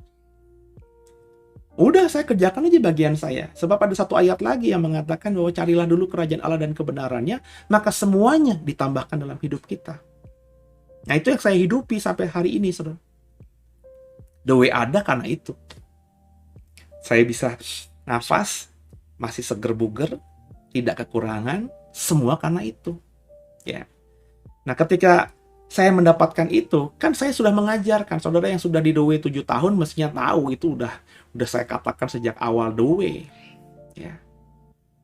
Udah, saya kerjakan aja bagian saya. Sebab ada satu ayat lagi yang mengatakan bahwa carilah dulu kerajaan Allah dan kebenarannya, maka semuanya ditambahkan dalam hidup kita. Nah, itu yang saya hidupi sampai hari ini, saudara. The Way ada karena itu. Saya bisa nafas, masih seger buger, tidak kekurangan, semua karena itu. Ya. Nah, ketika saya mendapatkan itu, kan saya sudah mengajarkan. Saudara yang sudah di The Way 7 tahun mestinya tahu itu udah saya katakan sejak awal The Way. Ya.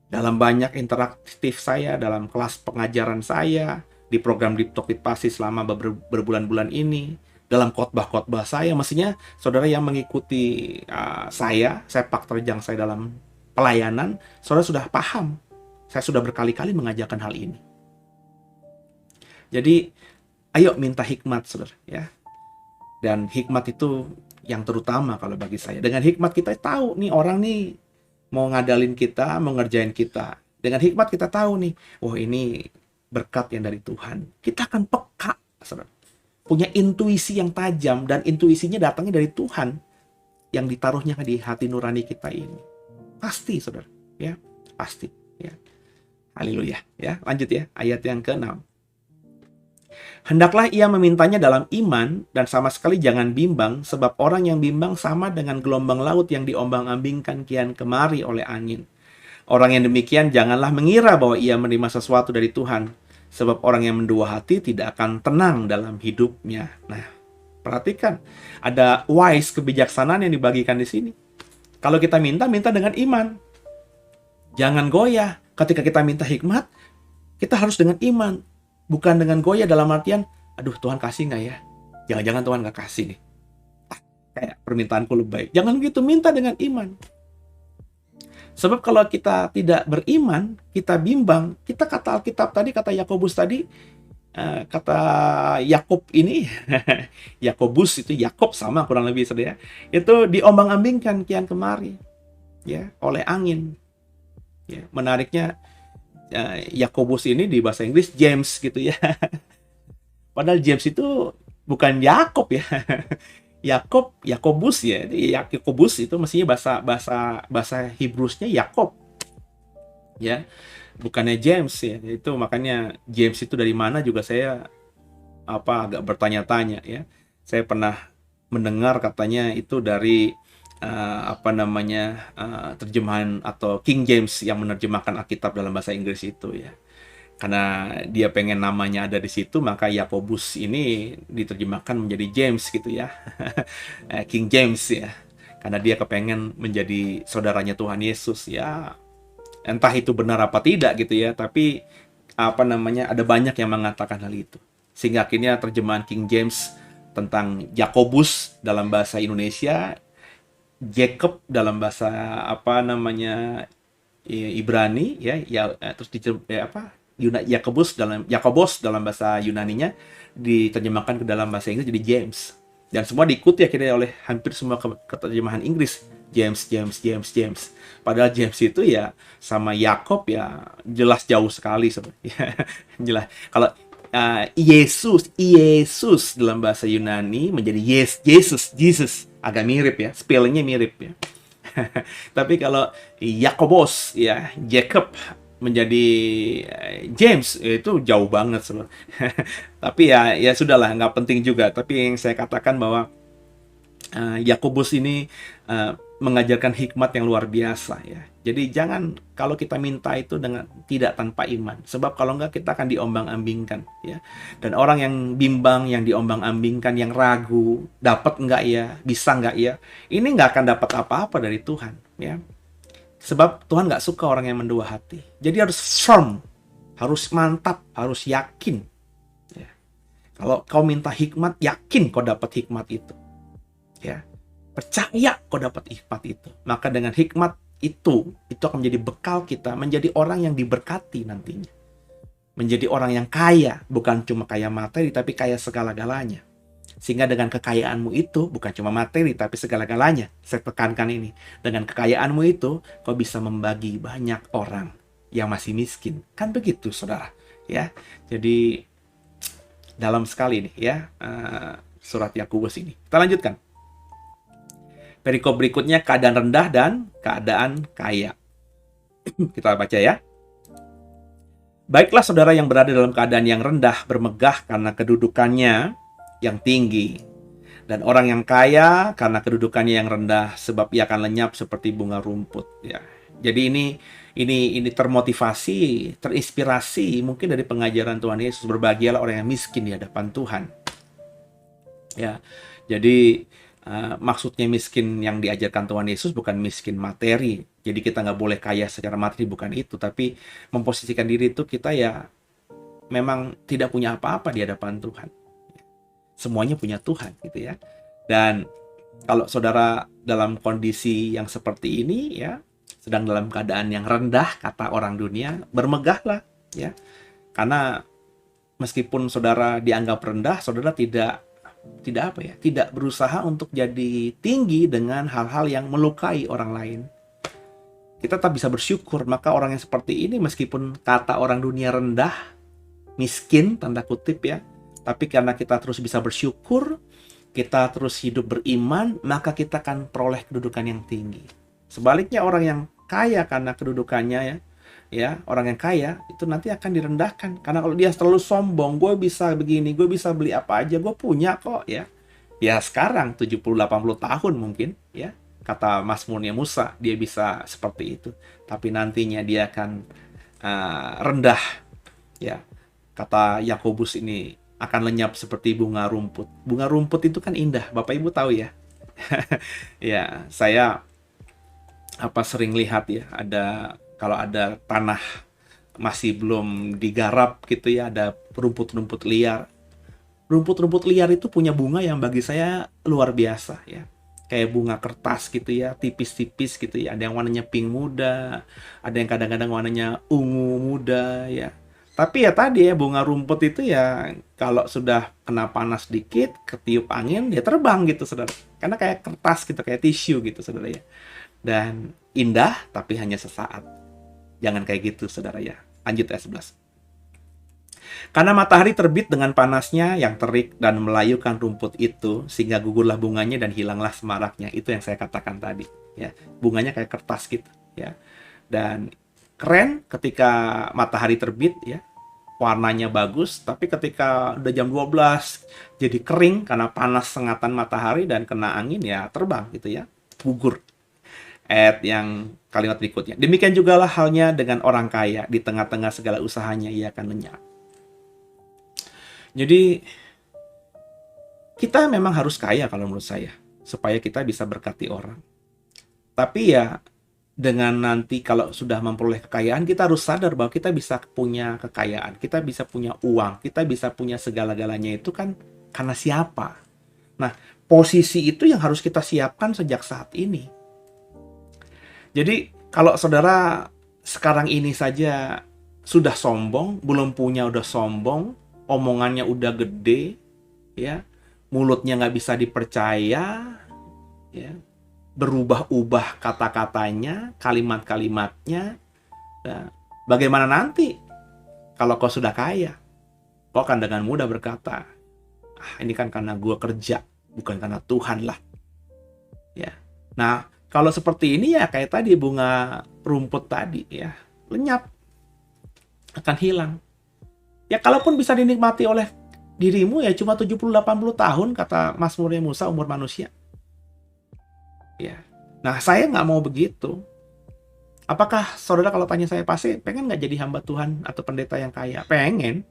Dalam banyak interaktif saya, dalam kelas pengajaran saya, di program Deep Talk with Pasi selama berbulan-bulan ini, dalam khotbah-khotbah saya, mestinya saudara yang mengikuti saya, sepak terjang saya dalam pelayanan, saudara sudah paham. Saya sudah berkali-kali mengajarkan hal ini. Jadi, ayo minta hikmat, saudara, ya. Dan hikmat itu yang terutama kalau bagi saya. Dengan hikmat kita tahu nih orang nih mau ngadalin kita, mau ngerjain kita. Dengan hikmat kita tahu nih, oh ini berkat yang dari Tuhan. Kita akan peka, saudara. Punya intuisi yang tajam, dan intuisinya datangnya dari Tuhan yang ditaruhnya di hati nurani kita ini. Pasti, saudara, ya, pasti, ya. Haleluya, ya. Lanjut ya, ayat yang ke-6. Hendaklah ia memintanya dalam iman dan sama sekali jangan bimbang, sebab orang yang bimbang sama dengan gelombang laut yang diombang-ambingkan kian kemari oleh angin. Orang yang demikian janganlah mengira bahwa ia menerima sesuatu dari Tuhan, sebab orang yang mendua hati tidak akan tenang dalam hidupnya. Nah, perhatikan, ada wise, kebijaksanaan yang dibagikan di sini. Kalau kita minta dengan iman. Jangan goyah. Ketika kita minta hikmat, kita harus dengan iman. Bukan dengan goyah dalam artian, aduh Tuhan kasih nggak ya? Jangan-jangan Tuhan nggak kasih nih. Kayak permintaanku lebay. Jangan gitu, minta dengan iman. Sebab kalau kita tidak beriman, kita bimbang, kita kata Alkitab tadi, kata Yakobus tadi, kata Yakob ini, Yakobus itu Yakob sama kurang lebih saudara, itu diombang-ambingkan kian kemari, ya, oleh angin. Ya, menariknya Yakobus ini di bahasa Inggris James gitu ya. Padahal James itu bukan Yakob ya. Yakobus ya. Yakobus itu mestinya bahasa Hebrewsnya Yakob. Ya. Bukannya James ya. Itu makanya James itu dari mana juga saya agak bertanya-tanya ya. Saya pernah mendengar katanya itu dari terjemahan atau King James yang menerjemahkan Alkitab dalam bahasa Inggris itu ya. Karena dia pengen namanya ada di situ, maka Yakobus ini diterjemahkan menjadi James gitu ya. King James ya. Karena dia kepengen menjadi saudaranya Tuhan Yesus ya. Entah itu benar apa tidak gitu ya, tapi ada banyak yang mengatakan hal itu. Sehingga akhirnya terjemahan King James tentang Yakobus dalam bahasa Indonesia, Jacob dalam bahasa Ibrani ya, terus Yakobus dalam bahasa Yunaninya diterjemahkan ke dalam bahasa Inggris jadi James, dan semua diikuti akhirnya oleh hampir semua keterjemahan Inggris. James. Padahal James itu ya sama Yakob ya jelas jauh sekali sebenarnya. Jelas kalau Yesus dalam bahasa Yunani menjadi Jesus agak mirip ya, spellingnya mirip ya. Tapi kalau Yakobus ya, Jacob menjadi James itu jauh banget sebenarnya. Tapi ya sudahlah, nggak penting juga. Tapi yang saya katakan bahwa Yakobus ini mengajarkan hikmat yang luar biasa ya. Jadi jangan kalau kita minta itu dengan tidak tanpa iman. Sebab kalau enggak kita akan diombang-ambingkan ya. Dan orang yang bimbang, yang diombang-ambingkan, yang ragu, dapat enggak ya, bisa enggak ya, ini enggak akan dapat apa-apa dari Tuhan ya. Sebab Tuhan enggak suka orang yang mendua hati. Jadi harus firm, harus mantap, harus yakin ya. Kalau kau minta hikmat, yakin kau dapat hikmat itu. Ya. Percaya kau dapat hikmat itu. Maka dengan hikmat itu akan menjadi bekal kita menjadi orang yang diberkati nantinya. Menjadi orang yang kaya, bukan cuma kaya materi tapi kaya segala-galanya. Sehingga dengan kekayaanmu itu bukan cuma materi tapi segala-galanya. Saya tekankan ini. Dengan kekayaanmu itu kau bisa membagi banyak orang yang masih miskin. Kan begitu, saudara. Ya. Jadi dalam sekali nih ya surat Yakobus ini. Kita lanjutkan. Perikop berikutnya keadaan rendah dan keadaan kaya. Kita baca ya. Baiklah saudara yang berada dalam keadaan yang rendah bermegah karena kedudukannya yang tinggi. Dan orang yang kaya karena kedudukannya yang rendah sebab ia akan lenyap seperti bunga rumput ya. Jadi ini termotivasi, terinspirasi mungkin dari pengajaran Tuhan Yesus, berbahagialah orang yang miskin di hadapan Tuhan. Ya. Jadi maksudnya miskin yang diajarkan Tuhan Yesus bukan miskin materi. Jadi kita nggak boleh kaya secara materi, bukan itu. Tapi memposisikan diri itu kita ya memang tidak punya apa-apa di hadapan Tuhan. Semuanya punya Tuhan gitu ya. Dan kalau saudara dalam kondisi yang seperti ini ya, sedang dalam keadaan yang rendah kata orang dunia, bermegahlah ya. Karena meskipun saudara dianggap rendah, saudara tidak berusaha untuk jadi tinggi dengan hal-hal yang melukai orang lain. Kita tetap bisa bersyukur. Maka orang yang seperti ini meskipun kata orang dunia rendah, miskin tanda kutip ya, tapi karena kita terus bisa bersyukur, kita terus hidup beriman, maka kita akan peroleh kedudukan yang tinggi. Sebaliknya orang yang kaya karena kedudukannya ya, orang yang kaya itu nanti akan direndahkan. Karena kalau dia terlalu sombong, gue bisa begini, gue bisa beli apa aja, gue punya kok ya. Ya sekarang 70-80 tahun mungkin ya, kata Mazmurnya Musa, dia bisa seperti itu. Tapi nantinya dia akan rendah ya. Kata Yakobus ini akan lenyap seperti bunga rumput. Bunga rumput itu kan indah, Bapak Ibu tahu ya. Ya, saya sering lihat ya, kalau ada tanah masih belum digarap gitu ya, ada rumput-rumput liar. Rumput-rumput liar itu punya bunga yang bagi saya luar biasa ya. Kayak bunga kertas gitu ya, tipis-tipis gitu ya. Ada yang warnanya pink muda, ada yang kadang-kadang warnanya ungu muda ya. Tapi ya tadi ya, bunga rumput itu ya kalau sudah kena panas dikit, ketiup angin, dia terbang gitu saudara. Karena kayak kertas gitu, kayak tisu gitu saudara ya. Dan indah tapi hanya sesaat. Jangan kayak gitu saudara ya. Lanjut ayat 11. Karena matahari terbit dengan panasnya yang terik dan melayukan rumput itu, sehingga gugurlah bunganya dan hilanglah semaraknya. Itu yang saya katakan tadi ya. Bunganya kayak kertas gitu ya. Dan keren ketika matahari terbit ya. Warnanya bagus, tapi ketika udah jam 12 jadi kering karena panas sengatan matahari dan kena angin ya terbang gitu ya, gugur. Ayat yang kalimat berikutnya. Demikian jugalah halnya dengan orang kaya, di tengah-tengah segala usahanya ia akan lenyap. Jadi kita memang harus kaya kalau menurut saya, supaya kita bisa berkati orang. Tapi ya dengan nanti kalau sudah memperoleh kekayaan, kita harus sadar bahwa kita bisa punya kekayaan, kita bisa punya uang, kita bisa punya segala-galanya itu kan karena siapa? Nah, posisi itu yang harus kita siapkan sejak saat ini. Jadi, kalau saudara sekarang ini saja sudah sombong, belum punya udah sombong, omongannya udah gede, ya, mulutnya nggak bisa dipercaya, ya, berubah-ubah kata-katanya, kalimat-kalimatnya. Nah, bagaimana nanti kalau kau sudah kaya? Kau akan dengan mudah berkata, ini kan karena gue kerja, bukan karena Tuhan lah. Ya. Nah, kalau seperti ini ya kayak tadi bunga rumput tadi ya, lenyap, akan hilang. Ya kalaupun bisa dinikmati oleh dirimu ya cuma 70-80 tahun kata Mazmurnya Musa, umur manusia. Ya. Nah, saya nggak mau begitu. Apakah saudara kalau tanya saya pasti pengen nggak jadi hamba Tuhan atau pendeta yang kaya? Pengen.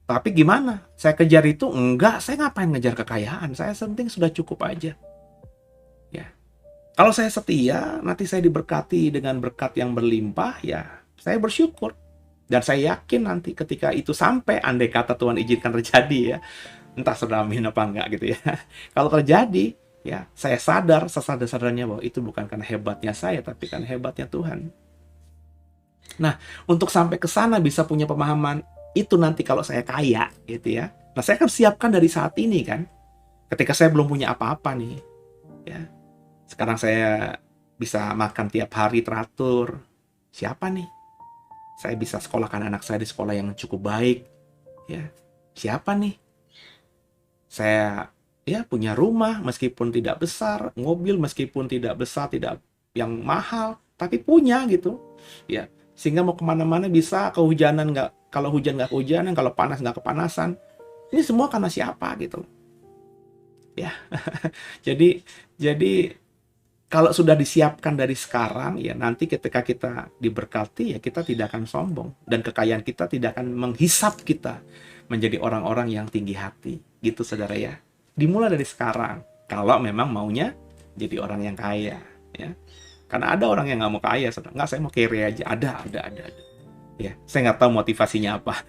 Tapi gimana? Saya kejar itu? Enggak, saya ngapain ngejar kekayaan? Saya penting sudah cukup aja. Ya. Kalau saya setia, nanti saya diberkati dengan berkat yang berlimpah, ya saya bersyukur. Dan saya yakin nanti ketika itu sampai, andai kata Tuhan izinkan terjadi ya, entah saudara amin apa enggak gitu ya. Kalau terjadi, ya, saya sadar sesadar-sadarnya bahwa itu bukan karena hebatnya saya, tapi karena hebatnya Tuhan. Nah, untuk sampai ke sana bisa punya pemahaman itu nanti kalau saya kaya, gitu ya. Nah, saya akan siapkan dari saat ini kan. Ketika saya belum punya apa-apa nih, ya. Sekarang saya bisa makan tiap hari teratur. Siapa nih? Saya bisa sekolahkan anak saya di sekolah yang cukup baik, ya. Siapa nih? Saya ya punya rumah meskipun tidak besar, mobil meskipun tidak besar, tidak yang mahal, tapi punya gitu. Ya, sehingga mau kemana-mana bisa, kehujanan nggak, kalau hujan nggak kehujanan, kalau panas nggak kepanasan. Ini semua karena siapa gitu. Ya, jadi kalau sudah disiapkan dari sekarang, ya nanti ketika kita diberkati, ya kita tidak akan sombong. Dan kekayaan kita tidak akan menghisap kita menjadi orang-orang yang tinggi hati. Gitu saudara ya. Dimulai dari sekarang. Kalau memang maunya jadi orang yang kaya. Ya. Karena ada orang yang nggak mau kaya, saudara. Nggak, saya mau kere aja. Ada. Ya, saya nggak tahu motivasinya apa.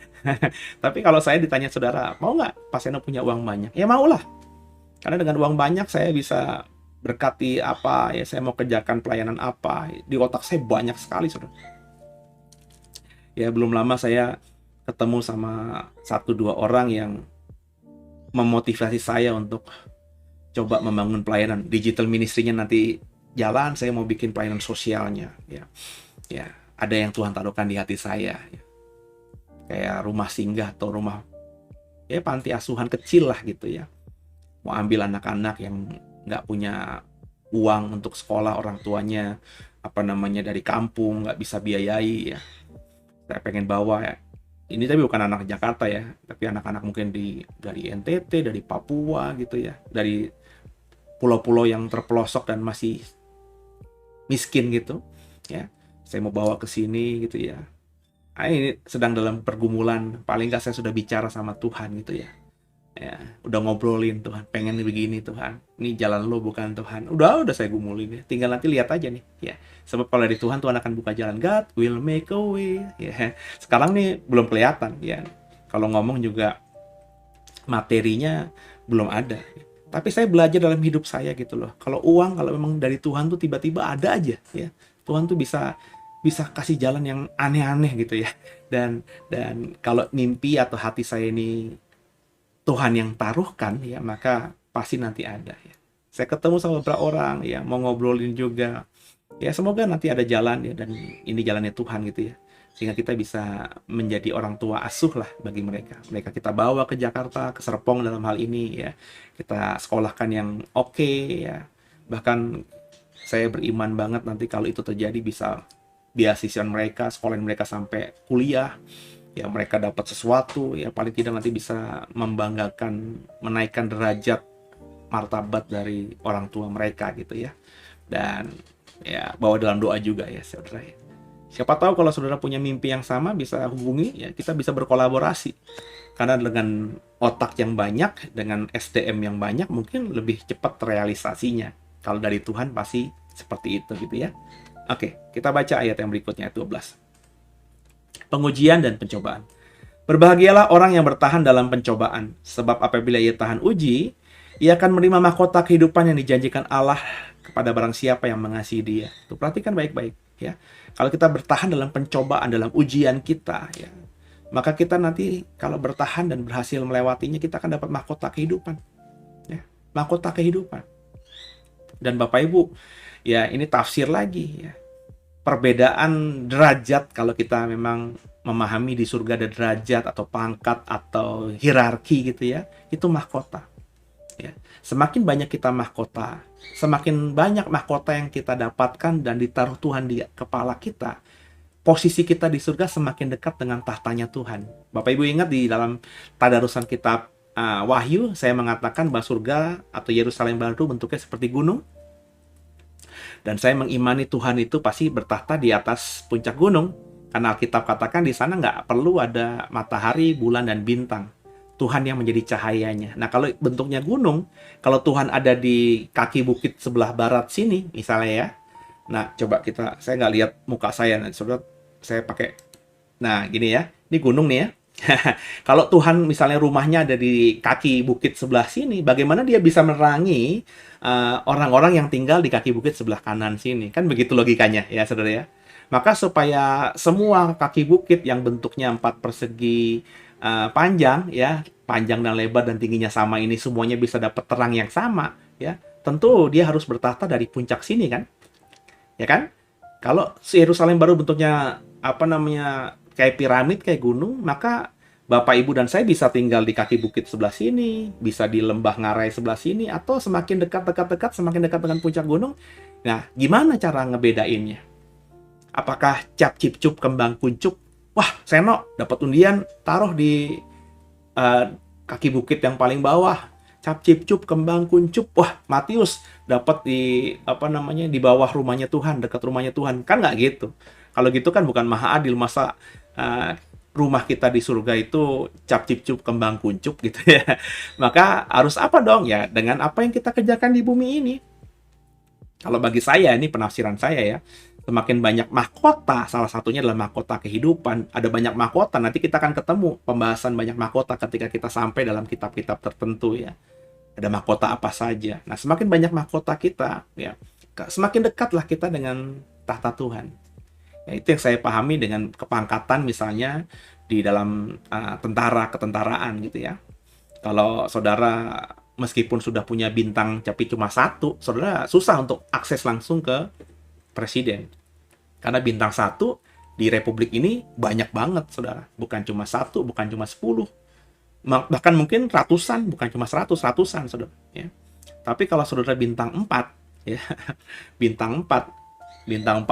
Tapi kalau saya ditanya saudara, mau nggak Pak Seno punya uang banyak? Ya maulah. Karena dengan uang banyak saya bisa berkati apa, ya saya mau kerjakan pelayanan apa. Di otak saya banyak sekali, saudara. Ya belum lama saya ketemu sama 1-2 orang yang memotivasi saya untuk coba membangun pelayanan digital ministry-nya. Nanti jalan, saya mau bikin pelayanan sosialnya. Ya ada yang Tuhan taruhkan di hati saya. Ya. Kayak rumah singgah atau rumah ya panti asuhan kecil lah gitu ya. Mau ambil anak-anak yang nggak punya uang untuk sekolah, orang tuanya dari kampung nggak bisa biayai ya. Saya pengen bawa ya. Ini tapi bukan anak Jakarta ya, tapi anak-anak mungkin dari NTT, dari Papua gitu ya, dari pulau-pulau yang terpelosok dan masih miskin gitu ya. Saya mau bawa ke sini gitu ya. Ini sedang dalam pergumulan, paling nggak saya sudah bicara sama Tuhan gitu ya. Ya, udah ngobrolin Tuhan, pengen begini Tuhan, ini jalan lo bukan Tuhan, udah saya gumulin ya, tinggal nanti lihat aja nih ya, sebab kalau dari Tuhan akan buka jalan, God will make a way ya. Sekarang nih belum kelihatan ya, kalau ngomong juga materinya belum ada, tapi saya belajar dalam hidup saya gitu loh, kalau memang dari Tuhan tuh tiba-tiba ada aja ya, Tuhan tuh bisa kasih jalan yang aneh-aneh gitu ya, dan kalau mimpi atau hati saya ini Tuhan yang taruhkan ya, maka pasti nanti ada ya. Saya ketemu sama beberapa orang ya, mau ngobrolin juga ya, semoga nanti ada jalan ya, dan ini jalannya Tuhan gitu ya, sehingga kita bisa menjadi orang tua asuh lah bagi mereka kita bawa ke Jakarta, ke Serpong dalam hal ini ya, kita sekolahkan yang oke ya, bahkan saya beriman banget nanti kalau itu terjadi bisa beasiswa mereka, sekolahin mereka sampai kuliah ya, mereka dapat sesuatu ya, paling tidak nanti bisa membanggakan, menaikkan derajat martabat dari orang tua mereka gitu ya, dan ya bawa dalam doa juga ya saudara ya. Siapa tahu kalau saudara punya mimpi yang sama, bisa hubungi ya, kita bisa berkolaborasi, karena dengan otak yang banyak, dengan SDM yang banyak, mungkin lebih cepat realisasinya. Kalau dari Tuhan pasti seperti itu gitu ya. Oke, kita baca ayat yang berikutnya, ayat 12. Pengujian dan pencobaan. Berbahagialah orang yang bertahan dalam pencobaan, sebab apabila ia tahan uji, ia akan menerima mahkota kehidupan yang dijanjikan Allah kepada barang siapa yang mengasihi dia. Tuh, perhatikan baik-baik ya. Kalau kita bertahan dalam pencobaan, dalam ujian kita ya, maka kita nanti kalau bertahan dan berhasil melewatinya, kita akan dapat mahkota kehidupan. Ya, mahkota kehidupan. Dan Bapak Ibu, ya ini tafsir lagi ya. Perbedaan derajat, kalau kita memang memahami di surga ada derajat atau pangkat atau hierarki gitu ya, itu mahkota ya. Semakin banyak kita mahkota, semakin banyak mahkota yang kita dapatkan dan ditaruh Tuhan di kepala kita, posisi kita di surga semakin dekat dengan tahtanya Tuhan. Bapak Ibu ingat di dalam tadarusan kitab Wahyu, saya mengatakan bahwa surga atau Yerusalem baru bentuknya seperti gunung. Dan saya mengimani Tuhan itu pasti bertahta di atas puncak gunung. Karena Alkitab katakan di sana nggak perlu ada matahari, bulan, dan bintang. Tuhan yang menjadi cahayanya. Nah, kalau bentuknya gunung, kalau Tuhan ada di kaki bukit sebelah barat sini, misalnya ya. Nah, coba saya nggak lihat muka saya. Nah, saya pakai, nah gini ya, ini gunung nih ya. Kalau Tuhan misalnya rumahnya ada di kaki bukit sebelah sini, bagaimana dia bisa menerangi orang-orang yang tinggal di kaki bukit sebelah kanan sini? Kan begitu logikanya ya saudara ya. Maka supaya semua kaki bukit yang bentuknya 4 persegi panjang ya, panjang dan lebar dan tingginya sama ini semuanya bisa dapat terang yang sama ya, tentu dia harus bertahta dari puncak sini kan, ya kan? Kalau Yerusalem baru bentuknya kayak piramid, kayak gunung, maka Bapak, Ibu, dan saya bisa tinggal di kaki bukit sebelah sini, bisa di lembah ngarai sebelah sini, atau semakin dekat, semakin dekat dengan puncak gunung. Nah, gimana cara ngebedainnya? Apakah cap cip cup kembang kuncup? Wah, Seno dapat undian, taruh di kaki bukit yang paling bawah. Cap cip cup kembang kuncup. Wah, Matius dapat di di bawah rumahnya Tuhan, dekat rumahnya Tuhan. Kan nggak gitu. Kalau gitu kan bukan maha adil. Masa rumah kita di surga itu cap cip cup kembang kuncup gitu ya. Maka harus apa dong ya? Dengan apa yang kita kerjakan di bumi ini. Kalau bagi saya, ini penafsiran saya ya, semakin banyak mahkota, salah satunya adalah mahkota kehidupan. Ada banyak mahkota, nanti kita akan ketemu pembahasan banyak mahkota ketika kita sampai dalam kitab-kitab tertentu ya. Ada mahkota apa saja. Nah, semakin banyak mahkota kita, ya, semakin dekatlah kita dengan tahta Tuhan. Ya, itu yang saya pahami dengan kepangkatan misalnya di dalam ketentaraan gitu ya. Kalau saudara meskipun sudah punya bintang tapi cuma satu, saudara susah untuk akses langsung ke presiden. Karena bintang satu di Republik ini banyak banget, saudara. Bukan cuma satu, bukan cuma 10. Bahkan mungkin ratusan, bukan cuma ratusan, saudara. Ya. Tapi kalau saudara bintang 4, ya, bintang 4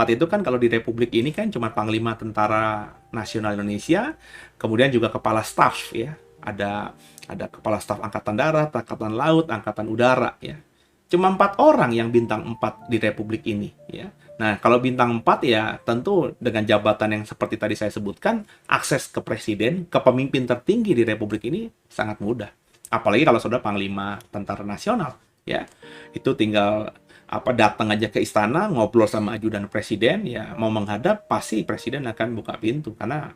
itu kan kalau di Republik ini kan cuma Panglima Tentara Nasional Indonesia, kemudian juga Kepala Staf, ya. Ada Kepala Staf Angkatan Darat, Angkatan Laut, Angkatan Udara, ya. Cuma 4 orang yang bintang 4 di Republik ini, ya. Nah, kalau bintang 4 ya tentu dengan jabatan yang seperti tadi saya sebutkan, akses ke presiden, ke pemimpin tertinggi di Republik ini sangat mudah. Apalagi kalau saudara Panglima Tentara Nasional, ya. Itu tinggal datang aja ke istana, ngobrol sama ajudan presiden, ya mau menghadap pasti presiden akan buka pintu karena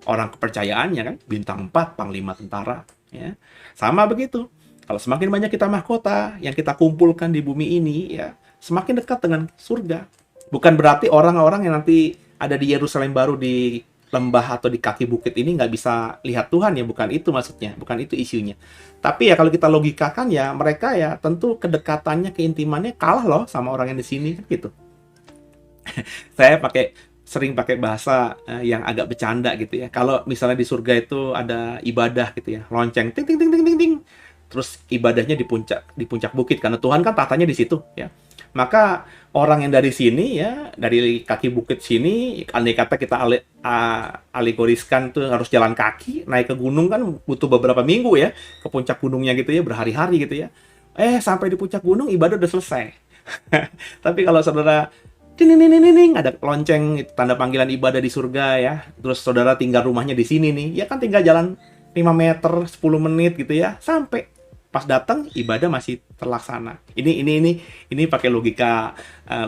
orang kepercayaannya kan bintang 4 Panglima Tentara, ya. Sama begitu. Kalau semakin banyak kita mahkota yang kita kumpulkan di bumi ini, ya semakin dekat dengan surga. Bukan berarti orang-orang yang nanti ada di Yerusalem baru di lembah atau di kaki bukit ini nggak bisa lihat Tuhan ya, bukan itu maksudnya, bukan itu isunya. Tapi ya kalau kita logikakan ya mereka ya tentu kedekatannya, keintimannya kalah loh sama orang yang di sini gitu. Saya sering pakai bahasa yang agak bercanda gitu ya. Kalau misalnya di surga itu ada ibadah gitu ya, lonceng ting ting ting ting ting ting. Terus ibadahnya di puncak bukit karena Tuhan kan tahtanya di situ ya. Maka orang yang dari sini ya, dari kaki bukit sini, andai kata kita alegoriskan tuh harus jalan kaki, naik ke gunung kan butuh beberapa minggu ya, ke puncak gunungnya gitu ya, berhari-hari gitu ya. Sampai di puncak gunung ibadah udah selesai. Tapi kalau saudara ada lonceng tanda panggilan ibadah di surga ya, terus saudara tinggal rumahnya di sini nih, ya kan tinggal jalan 5 meter, 10 menit gitu ya, sampai. Pas datang ibadah masih terlaksana. Ini pakai logika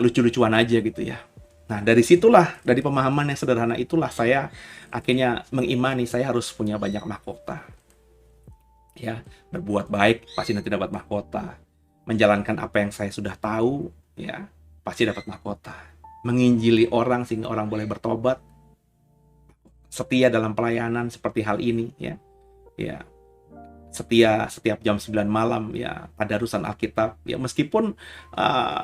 lucu-lucuan aja gitu ya. Nah, dari situlah, dari pemahaman yang sederhana itulah saya akhirnya mengimani saya harus punya banyak mahkota. Ya, berbuat baik pasti nanti dapat mahkota. Menjalankan apa yang saya sudah tahu, ya, pasti dapat mahkota. Menginjili orang sehingga orang boleh bertobat. Setia dalam pelayanan seperti hal ini, ya. Ya. Setia setiap jam 9 malam ya tadarusan Alkitab ya, meskipun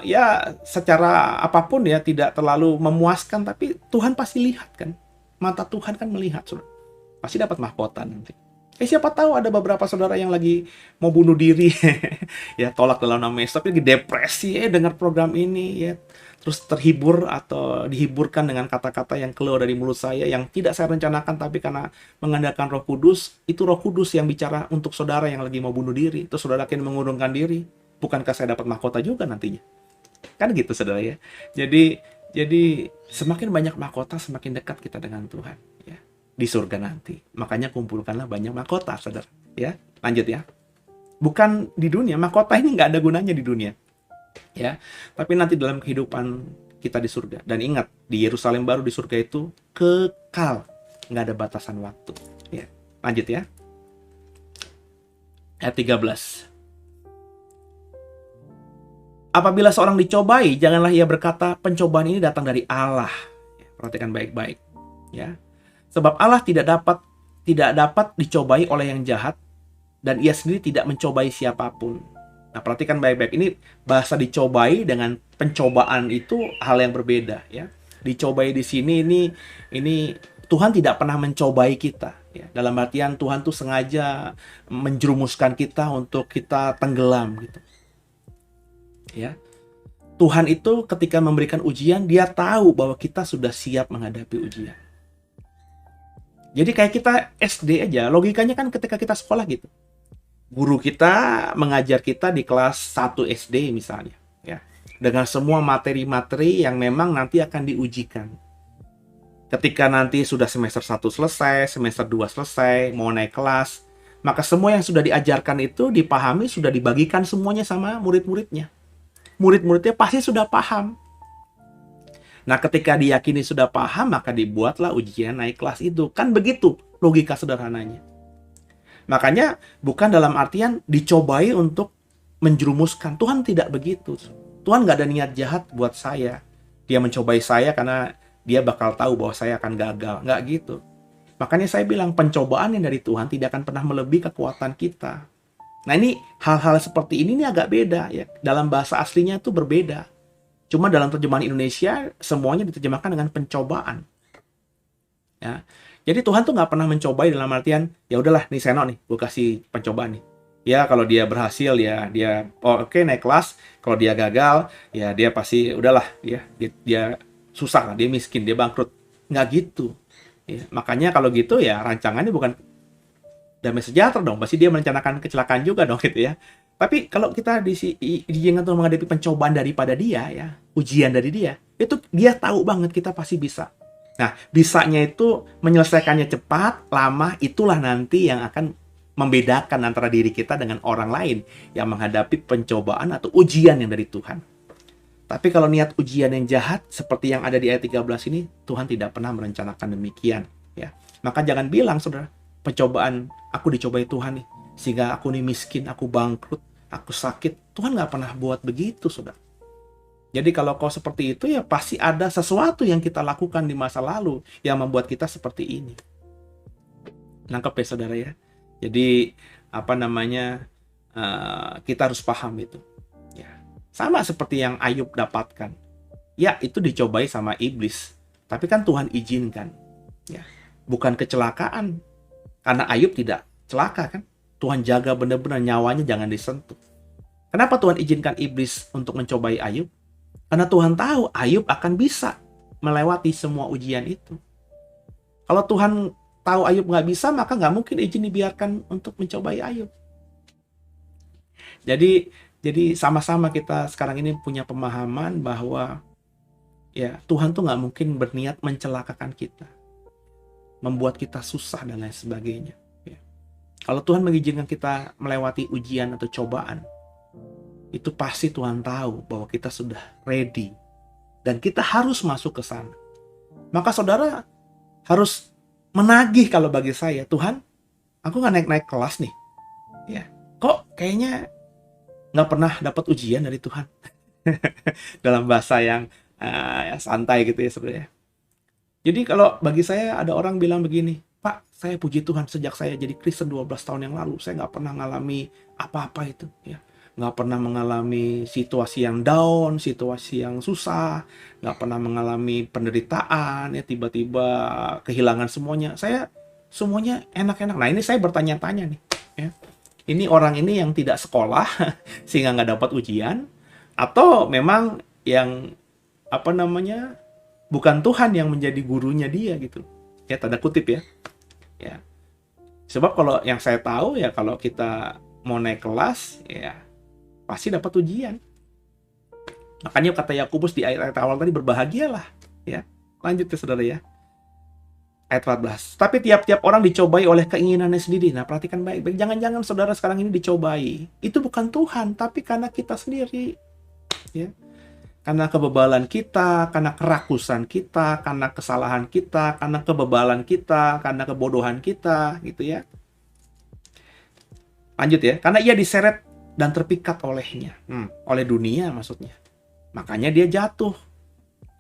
ya secara apapun ya tidak terlalu memuaskan, tapi Tuhan pasti lihat kan, mata Tuhan kan melihat, saudara. Pasti dapat mahkota nanti. Siapa tahu ada beberapa saudara yang lagi mau bunuh diri ya, tolak dalam nama Yesus, tapi lagi depresi dengar program ini ya, terus terhibur atau dihiburkan dengan kata-kata yang keluar dari mulut saya yang tidak saya rencanakan, tapi karena mengandalkan Roh Kudus, itu Roh Kudus yang bicara untuk saudara yang lagi mau bunuh diri, terus saudara akan mengurungkan diri. Bukankah saya dapat mahkota juga nantinya? Kan gitu, saudara ya. Jadi semakin banyak mahkota, semakin dekat kita dengan Tuhan ya di surga nanti. Makanya kumpulkanlah banyak mahkota, saudara. Ya, lanjut ya. Bukan di dunia, mahkota ini nggak ada gunanya di dunia. Ya, tapi nanti dalam kehidupan kita di surga. Dan ingat, di Yerusalem baru di surga itu kekal, nggak ada batasan waktu. Ya, lanjut ya. Ayat 13. Apabila seorang dicobai, janganlah ia berkata, pencobaan ini datang dari Allah. Ya, perhatikan baik-baik. Ya, sebab Allah tidak dapat dicobai oleh yang jahat, dan ia sendiri tidak mencobai siapapun. Nah, perhatikan baik-baik. Ini bahasa dicobai dengan pencobaan itu hal yang berbeda ya. Dicobai di sini ini Tuhan tidak pernah mencobai kita. Ya. Dalam artian Tuhan tuh sengaja menjerumuskan kita untuk kita tenggelam gitu. Ya. Tuhan itu ketika memberikan ujian, dia tahu bahwa kita sudah siap menghadapi ujian. Jadi kayak kita SD aja, logikanya kan ketika kita sekolah gitu. Guru kita mengajar kita di kelas 1 SD misalnya. Ya. Dengan semua materi-materi yang memang nanti akan diujikan. Ketika nanti sudah semester 1 selesai, semester 2 selesai, mau naik kelas, maka semua yang sudah diajarkan itu dipahami, sudah dibagikan semuanya sama murid-muridnya. Murid-muridnya pasti sudah paham. Nah, ketika diyakini sudah paham, maka dibuatlah ujian naik kelas itu. Kan begitu logika sederhananya. Makanya bukan dalam artian dicobai untuk menjerumuskan. Tuhan tidak begitu. Tuhan nggak ada niat jahat buat saya. Dia mencobai saya karena dia bakal tahu bahwa saya akan gagal. Nggak gitu. Makanya saya bilang pencobaan yang dari Tuhan tidak akan pernah melebihi kekuatan kita. Nah, ini hal-hal seperti ini nih agak beda ya. Dalam bahasa aslinya itu berbeda. Cuma dalam terjemahan Indonesia semuanya diterjemahkan dengan pencobaan. Ya. Jadi Tuhan tuh nggak pernah mencobai dalam artian ya udahlah nih Seno nih, gue kasih pencobaan nih. Ya kalau dia berhasil ya dia oke, naik kelas. Kalau dia gagal ya dia pasti udahlah ya dia susah lah, dia miskin, dia bangkrut. Nggak gitu. Ya. Makanya kalau gitu ya rancangannya bukan damai sejahtera dong, pasti dia merencanakan kecelakaan juga dong gitu ya. Tapi kalau kita diizinkan untuk menghadapi pencobaan daripada dia ya, ujian dari dia, itu dia tahu banget kita pasti bisa. Nah, bisanya itu menyelesaikannya cepat, lama, itulah nanti yang akan membedakan antara diri kita dengan orang lain yang menghadapi pencobaan atau ujian yang dari Tuhan. Tapi kalau niat ujian yang jahat seperti yang ada di ayat 13 ini, Tuhan tidak pernah merencanakan demikian ya. Maka jangan bilang saudara, pencobaan aku dicobai Tuhan nih sehingga aku nih miskin, aku bangkrut, aku sakit. Tuhan nggak pernah buat begitu saudara. Jadi kalau kau seperti itu ya pasti ada sesuatu yang kita lakukan di masa lalu yang membuat kita seperti ini. Nangkep ya saudara ya. Jadi kita harus paham itu ya. Sama seperti yang Ayub dapatkan ya, itu dicobai sama iblis, tapi kan Tuhan izinkan ya, bukan kecelakaan. Karena Ayub tidak celaka kan. Tuhan jaga benar-benar nyawanya jangan disentuh. Kenapa Tuhan izinkan iblis untuk mencobai Ayub? Karena Tuhan tahu Ayub akan bisa melewati semua ujian itu. Kalau Tuhan tahu Ayub nggak bisa, maka nggak mungkin izin dibiarkan untuk mencobai Ayub. Jadi sama-sama kita sekarang ini punya pemahaman bahwa ya Tuhan tuh nggak mungkin berniat mencelakakan kita, membuat kita susah dan lain sebagainya. Ya. Kalau Tuhan mengizinkan kita melewati ujian atau cobaan, itu pasti Tuhan tahu bahwa kita sudah ready dan kita harus masuk ke sana. Maka saudara harus menagih kalau bagi saya, Tuhan, aku nggak naik-naik kelas nih. Ya, kok kayaknya nggak pernah dapat ujian dari Tuhan. Dalam bahasa yang santai gitu ya sebenarnya. Jadi kalau bagi saya ada orang bilang begini, Pak, saya puji Tuhan sejak saya jadi Kristen 12 tahun yang lalu, saya nggak pernah ngalami apa-apa itu. Ya. Nggak pernah mengalami situasi yang down, situasi yang susah, nggak pernah mengalami penderitaan, ya tiba-tiba kehilangan semuanya. Saya semuanya enak-enak. Nah ini saya bertanya-tanya nih. Ya. Ini orang ini yang tidak sekolah, sehingga nggak dapat ujian, atau memang yang bukan Tuhan yang menjadi gurunya dia gitu. Ya tanda kutip ya. Ya. Sebab kalau yang saya tahu ya kalau kita mau naik kelas ya pasti dapat ujian. Makanya kata Yakobus di ayat awal tadi berbahagialah ya. Lanjut ya saudara ya. Ayat 14. Tapi tiap-tiap orang dicobai oleh keinginannya sendiri. Nah, perhatikan baik-baik. Jangan-jangan saudara sekarang ini dicobai. Itu bukan Tuhan, tapi karena kita sendiri. Ya. Karena kebebalan kita, karena kerakusan kita, karena kesalahan kita, karena kebebalan kita, karena kebodohan kita, gitu ya. Lanjut ya. Karena ia diseret dan terpikat olehnya. Oleh dunia maksudnya. Makanya dia jatuh.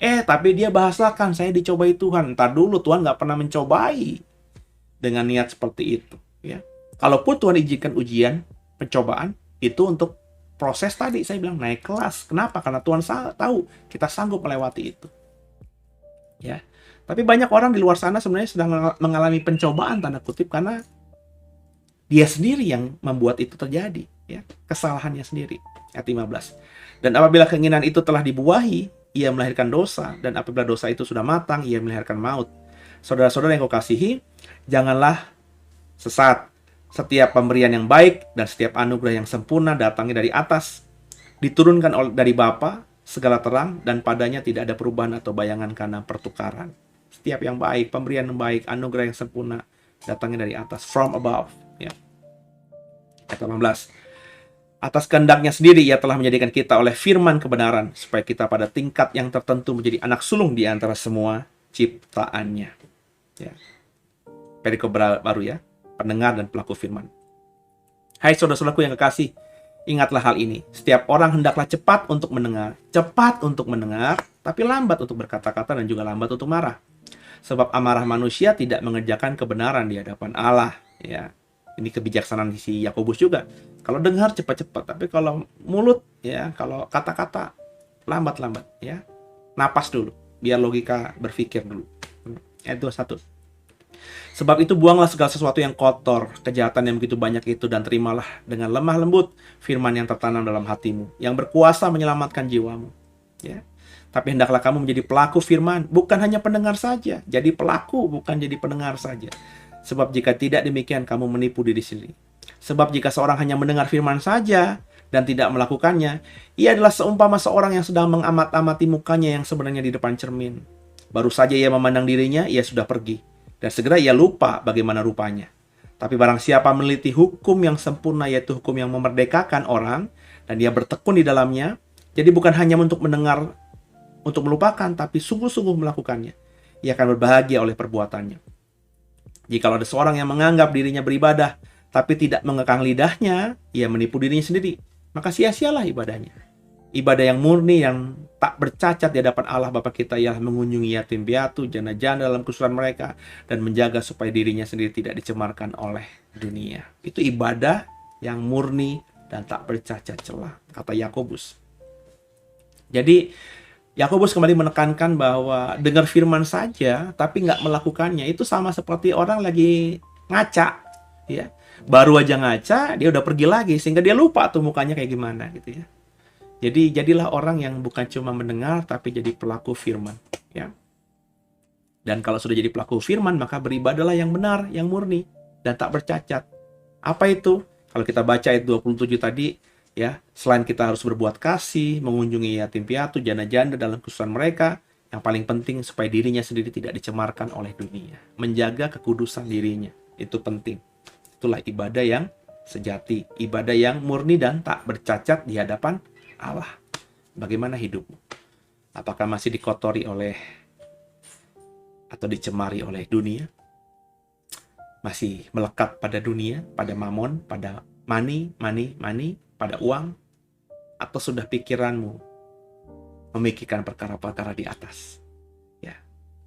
Tapi dia bahasakan saya dicobai Tuhan. Ntar dulu, Tuhan nggak pernah mencobai dengan niat seperti itu. Ya. Kalaupun Tuhan izinkan ujian, pencobaan, itu untuk proses tadi saya bilang naik kelas. Kenapa? Karena Tuhan tahu kita sanggup melewati itu. Ya. Tapi banyak orang di luar sana sebenarnya sedang mengalami pencobaan tanda kutip karena dia sendiri yang membuat itu terjadi, ya, kesalahannya sendiri. Ayat 15. Dan apabila keinginan itu telah dibuahi, ia melahirkan dosa, dan apabila dosa itu sudah matang, ia melahirkan maut. Saudara-saudara yang kau kasihi, janganlah sesat. Setiap pemberian yang baik dan setiap anugerah yang sempurna datangnya dari atas, diturunkan dari Bapa, segala terang, dan padanya tidak ada perubahan atau bayangan karena pertukaran. Setiap yang baik, pemberian yang baik, anugerah yang sempurna, datangnya dari atas, from above. Ya. Ayat 18. Atas kehendaknya sendiri ia telah menjadikan kita oleh firman kebenaran, supaya kita pada tingkat yang tertentu menjadi anak sulung di antara semua ciptaannya. Ya. Perikop baru ya. Pendengar dan pelaku firman. Hai saudara-saudaraku yang kekasih, ingatlah hal ini. Setiap orang hendaklah cepat untuk mendengar, tapi lambat untuk berkata-kata dan juga lambat untuk marah. Sebab amarah manusia tidak mengerjakan kebenaran di hadapan Allah. Ya, ini kebijaksanaan si Yakobus juga. Kalau dengar cepat-cepat, tapi kalau mulut, ya, kalau kata-kata lambat-lambat, ya, napas dulu, biar logika berpikir dulu. Ayat 21. Sebab itu buanglah segala sesuatu yang kotor, kejahatan yang begitu banyak itu, dan terimalah dengan lemah lembut firman yang tertanam dalam hatimu, yang berkuasa menyelamatkan jiwamu. Ya. Tapi hendaklah kamu menjadi pelaku firman, bukan hanya pendengar saja. Jadi pelaku, bukan jadi pendengar saja. Sebab jika tidak demikian, kamu menipu diri sendiri. Sebab jika seorang hanya mendengar firman saja dan tidak melakukannya, ia adalah seumpama seorang yang sedang mengamat-amati mukanya yang sebenarnya di depan cermin. Baru saja ia memandang dirinya, ia sudah pergi. Dan segera ia lupa bagaimana rupanya. Tapi barang siapa meneliti hukum yang sempurna, yaitu hukum yang memerdekakan orang, dan dia bertekun di dalamnya, jadi bukan hanya untuk mendengar, untuk melupakan, tapi sungguh-sungguh melakukannya, ia akan berbahagia oleh perbuatannya. Jikalau ada seorang yang menganggap dirinya beribadah, tapi tidak mengekang lidahnya, ia menipu dirinya sendiri, maka sia-sialah ibadahnya. Ibadah yang murni, yang tak bercacat di hadapan Allah Bapa kita, ialah mengunjungi yatim piatu, janda-janda dalam kesusahan mereka, dan menjaga supaya dirinya sendiri tidak dicemarkan oleh dunia. Itu ibadah yang murni dan tak bercacat celah, kata Yakobus. Jadi Yakobus kembali menekankan bahwa dengar firman saja tapi nggak melakukannya itu sama seperti orang lagi ngaca, ya. Baru aja ngaca, dia udah pergi lagi sehingga dia lupa tuh mukanya kayak gimana gitu ya. Jadi jadilah orang yang bukan cuma mendengar tapi jadi pelaku firman, ya. Dan kalau sudah jadi pelaku firman, maka beribadahlah yang benar, yang murni dan tak bercacat. Apa itu? Kalau kita baca ayat 27 tadi, ya, selain kita harus berbuat kasih, mengunjungi yatim piatu, janda-janda dalam kesusahan mereka, yang paling penting supaya dirinya sendiri tidak dicemarkan oleh dunia. Menjaga kekudusan dirinya, itu penting. Itulah ibadah yang sejati, ibadah yang murni dan tak bercacat di hadapan Allah. Bagaimana hidupmu? Apakah masih dikotori oleh atau dicemari oleh dunia? Masih melekat pada dunia, pada mamon, pada money, pada uang? Atau sudah pikiranmu memikirkan perkara-perkara di atas? Ya.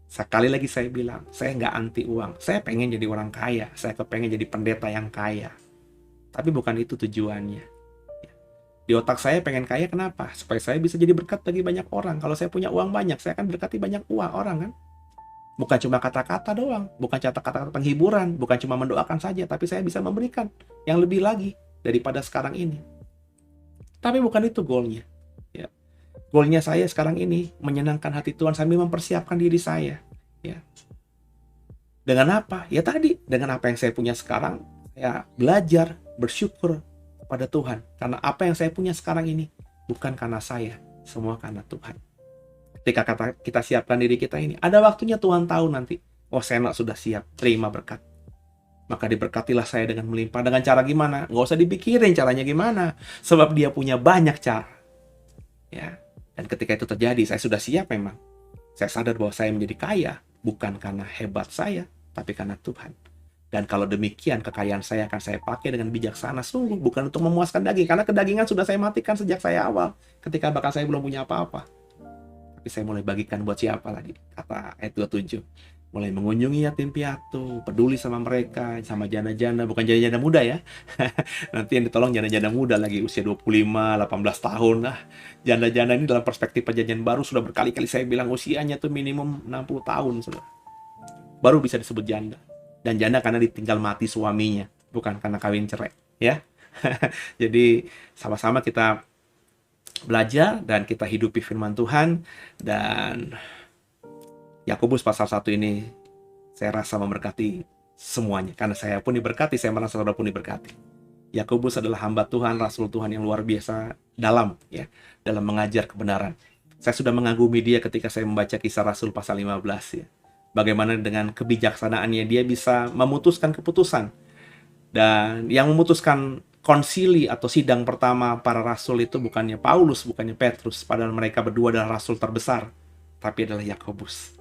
Sekali lagi saya bilang, saya nggak anti uang. Saya pengen jadi orang kaya. Saya kepengen jadi pendeta yang kaya. Tapi bukan itu tujuannya. Di otak saya pengen kaya kenapa? Supaya saya bisa jadi berkat bagi banyak orang. Kalau saya punya uang banyak, saya akan berkati banyak orang kan? Bukan cuma kata-kata doang, bukan kata-kata penghiburan, bukan cuma mendoakan saja, tapi saya bisa memberikan yang lebih lagi daripada sekarang ini. Tapi bukan itu goalnya. Ya. Goalnya saya sekarang ini menyenangkan hati Tuhan sambil mempersiapkan diri saya. Ya. Dengan apa? Ya tadi, dengan apa yang saya punya sekarang, saya belajar, bersyukur pada Tuhan. Karena apa yang saya punya sekarang ini bukan karena saya, semua karena Tuhan. Ketika kita siapkan diri kita ini, ada waktunya Tuhan tahu nanti, oh saya sudah siap, terima berkat. Maka diberkatilah saya dengan melimpah. Dengan cara gimana? Nggak usah dipikirin caranya gimana. Sebab dia punya banyak cara. Ya. Dan ketika itu terjadi, saya sudah siap memang. Saya sadar bahwa saya menjadi kaya, bukan karena hebat saya, tapi karena Tuhan. Dan kalau demikian, kekayaan saya akan saya pakai dengan bijaksana sungguh, bukan untuk memuaskan daging. Karena kedagingan sudah saya matikan sejak saya awal, ketika bahkan saya belum punya apa-apa. Tapi saya mulai bagikan buat siapa lagi? Kata ayat 27. mulai mengunjungi yatim piatu, peduli sama mereka, sama janda-janda, bukan janda-janda muda ya. Nanti yang ditolong janda-janda muda lagi usia 25, 18 tahun. Nah, janda-janda ini dalam perspektif perjanjian baru sudah berkali-kali saya bilang usianya tuh minimum 60 tahun sudah. Baru bisa disebut janda. Dan janda karena ditinggal mati suaminya, bukan karena kawin cerai, ya. Jadi sama-sama kita belajar dan kita hidupi firman Tuhan. Dan Yakobus pasal 1 ini saya rasa memberkati semuanya. Karena saya pun diberkati, saya merasa saudara pun diberkati. Yakobus adalah hamba Tuhan, rasul Tuhan yang luar biasa dalam mengajar kebenaran. Saya sudah mengagumi dia ketika saya membaca Kisah Rasul pasal 15 ya. Bagaimana dengan kebijaksanaannya dia bisa memutuskan keputusan. Dan yang memutuskan konsili atau sidang pertama para rasul itu bukannya Paulus, bukannya Petrus, padahal mereka berdua adalah rasul terbesar, tapi adalah Yakobus.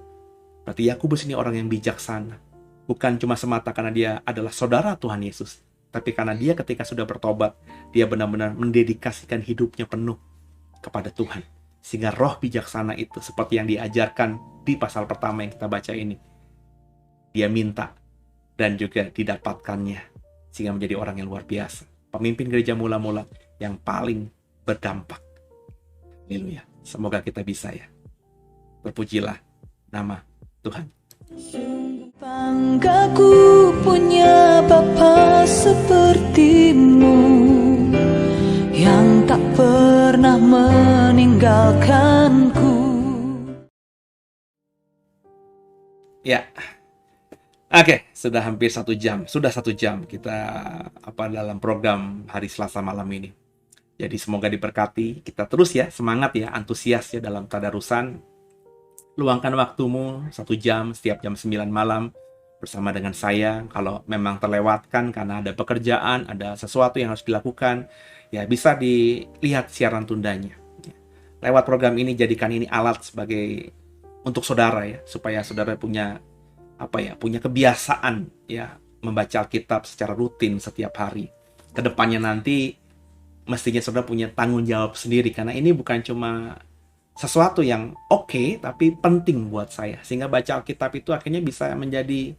Berarti Yakobus ini orang yang bijaksana. Bukan cuma semata karena dia adalah saudara Tuhan Yesus, tapi karena dia ketika sudah bertobat, dia benar-benar mendedikasikan hidupnya penuh kepada Tuhan. Sehingga roh bijaksana itu, seperti yang diajarkan di pasal pertama yang kita baca ini, dia minta dan juga didapatkannya, sehingga menjadi orang yang luar biasa. Pemimpin gereja mula-mula yang paling berdampak. Haleluya. Semoga kita bisa ya. Berpujilah nama Tuhan. Banggaku punya Bapa sepertimu, yang tak pernah meninggalkanku. Ya, oke, sudah hampir 1 jam. Sudah 1 jam kita dalam program hari Selasa malam ini. Jadi semoga diberkati. Kita terus ya, semangat ya, antusias ya dalam tadarusan. Luangkan waktumu 1 jam setiap jam 9 malam bersama dengan saya. Kalau memang terlewatkan karena ada pekerjaan, ada sesuatu yang harus dilakukan, ya bisa dilihat siaran tundanya. Lewat program ini, jadikan ini alat sebagai untuk saudara ya, supaya saudara punya punya kebiasaan ya membaca Alkitab secara rutin setiap hari. Kedepannya nanti mestinya saudara punya tanggung jawab sendiri, karena ini bukan cuma sesuatu yang oke, tapi penting buat saya. Sehingga baca Alkitab itu akhirnya bisa menjadi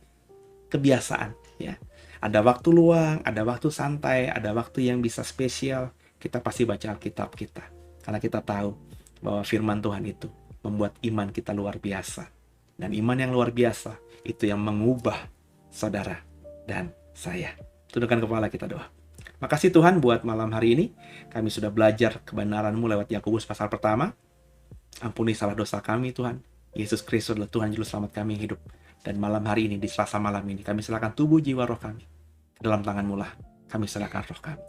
kebiasaan ya. Ada waktu luang, ada waktu santai, ada waktu yang bisa spesial, kita pasti baca Alkitab kita. Karena kita tahu bahwa firman Tuhan itu membuat iman kita luar biasa. Dan iman yang luar biasa itu yang mengubah saudara dan saya. Tundukkan kepala, kita doa. Makasih Tuhan buat malam hari ini. Kami sudah belajar kebenaran-Mu lewat Yakobus pasal pertama. Ampuni salah dosa kami Tuhan. Yesus Kristus adalah Tuhan Juru Selamat kami yang hidup. Dan malam hari ini, di Selasa malam ini, kami serahkan tubuh, jiwa, roh kami ke dalam tangan-Mu lah. Kami serahkan roh kami.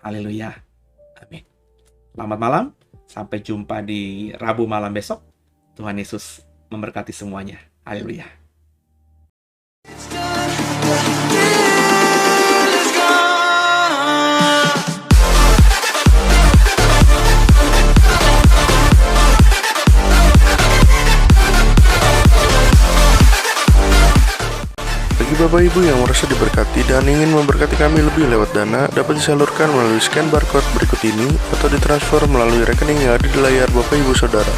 Haleluya. Amin. Selamat malam. Sampai jumpa di Rabu malam besok. Tuhan Yesus memberkati semuanya. Haleluya. Bagi Bapak Ibu yang merasa diberkati dan ingin memberkati kami lebih lewat dana, dapat disalurkan melalui scan barcode berikut ini atau ditransfer melalui rekening yang ada di layar Bapak Ibu Saudara.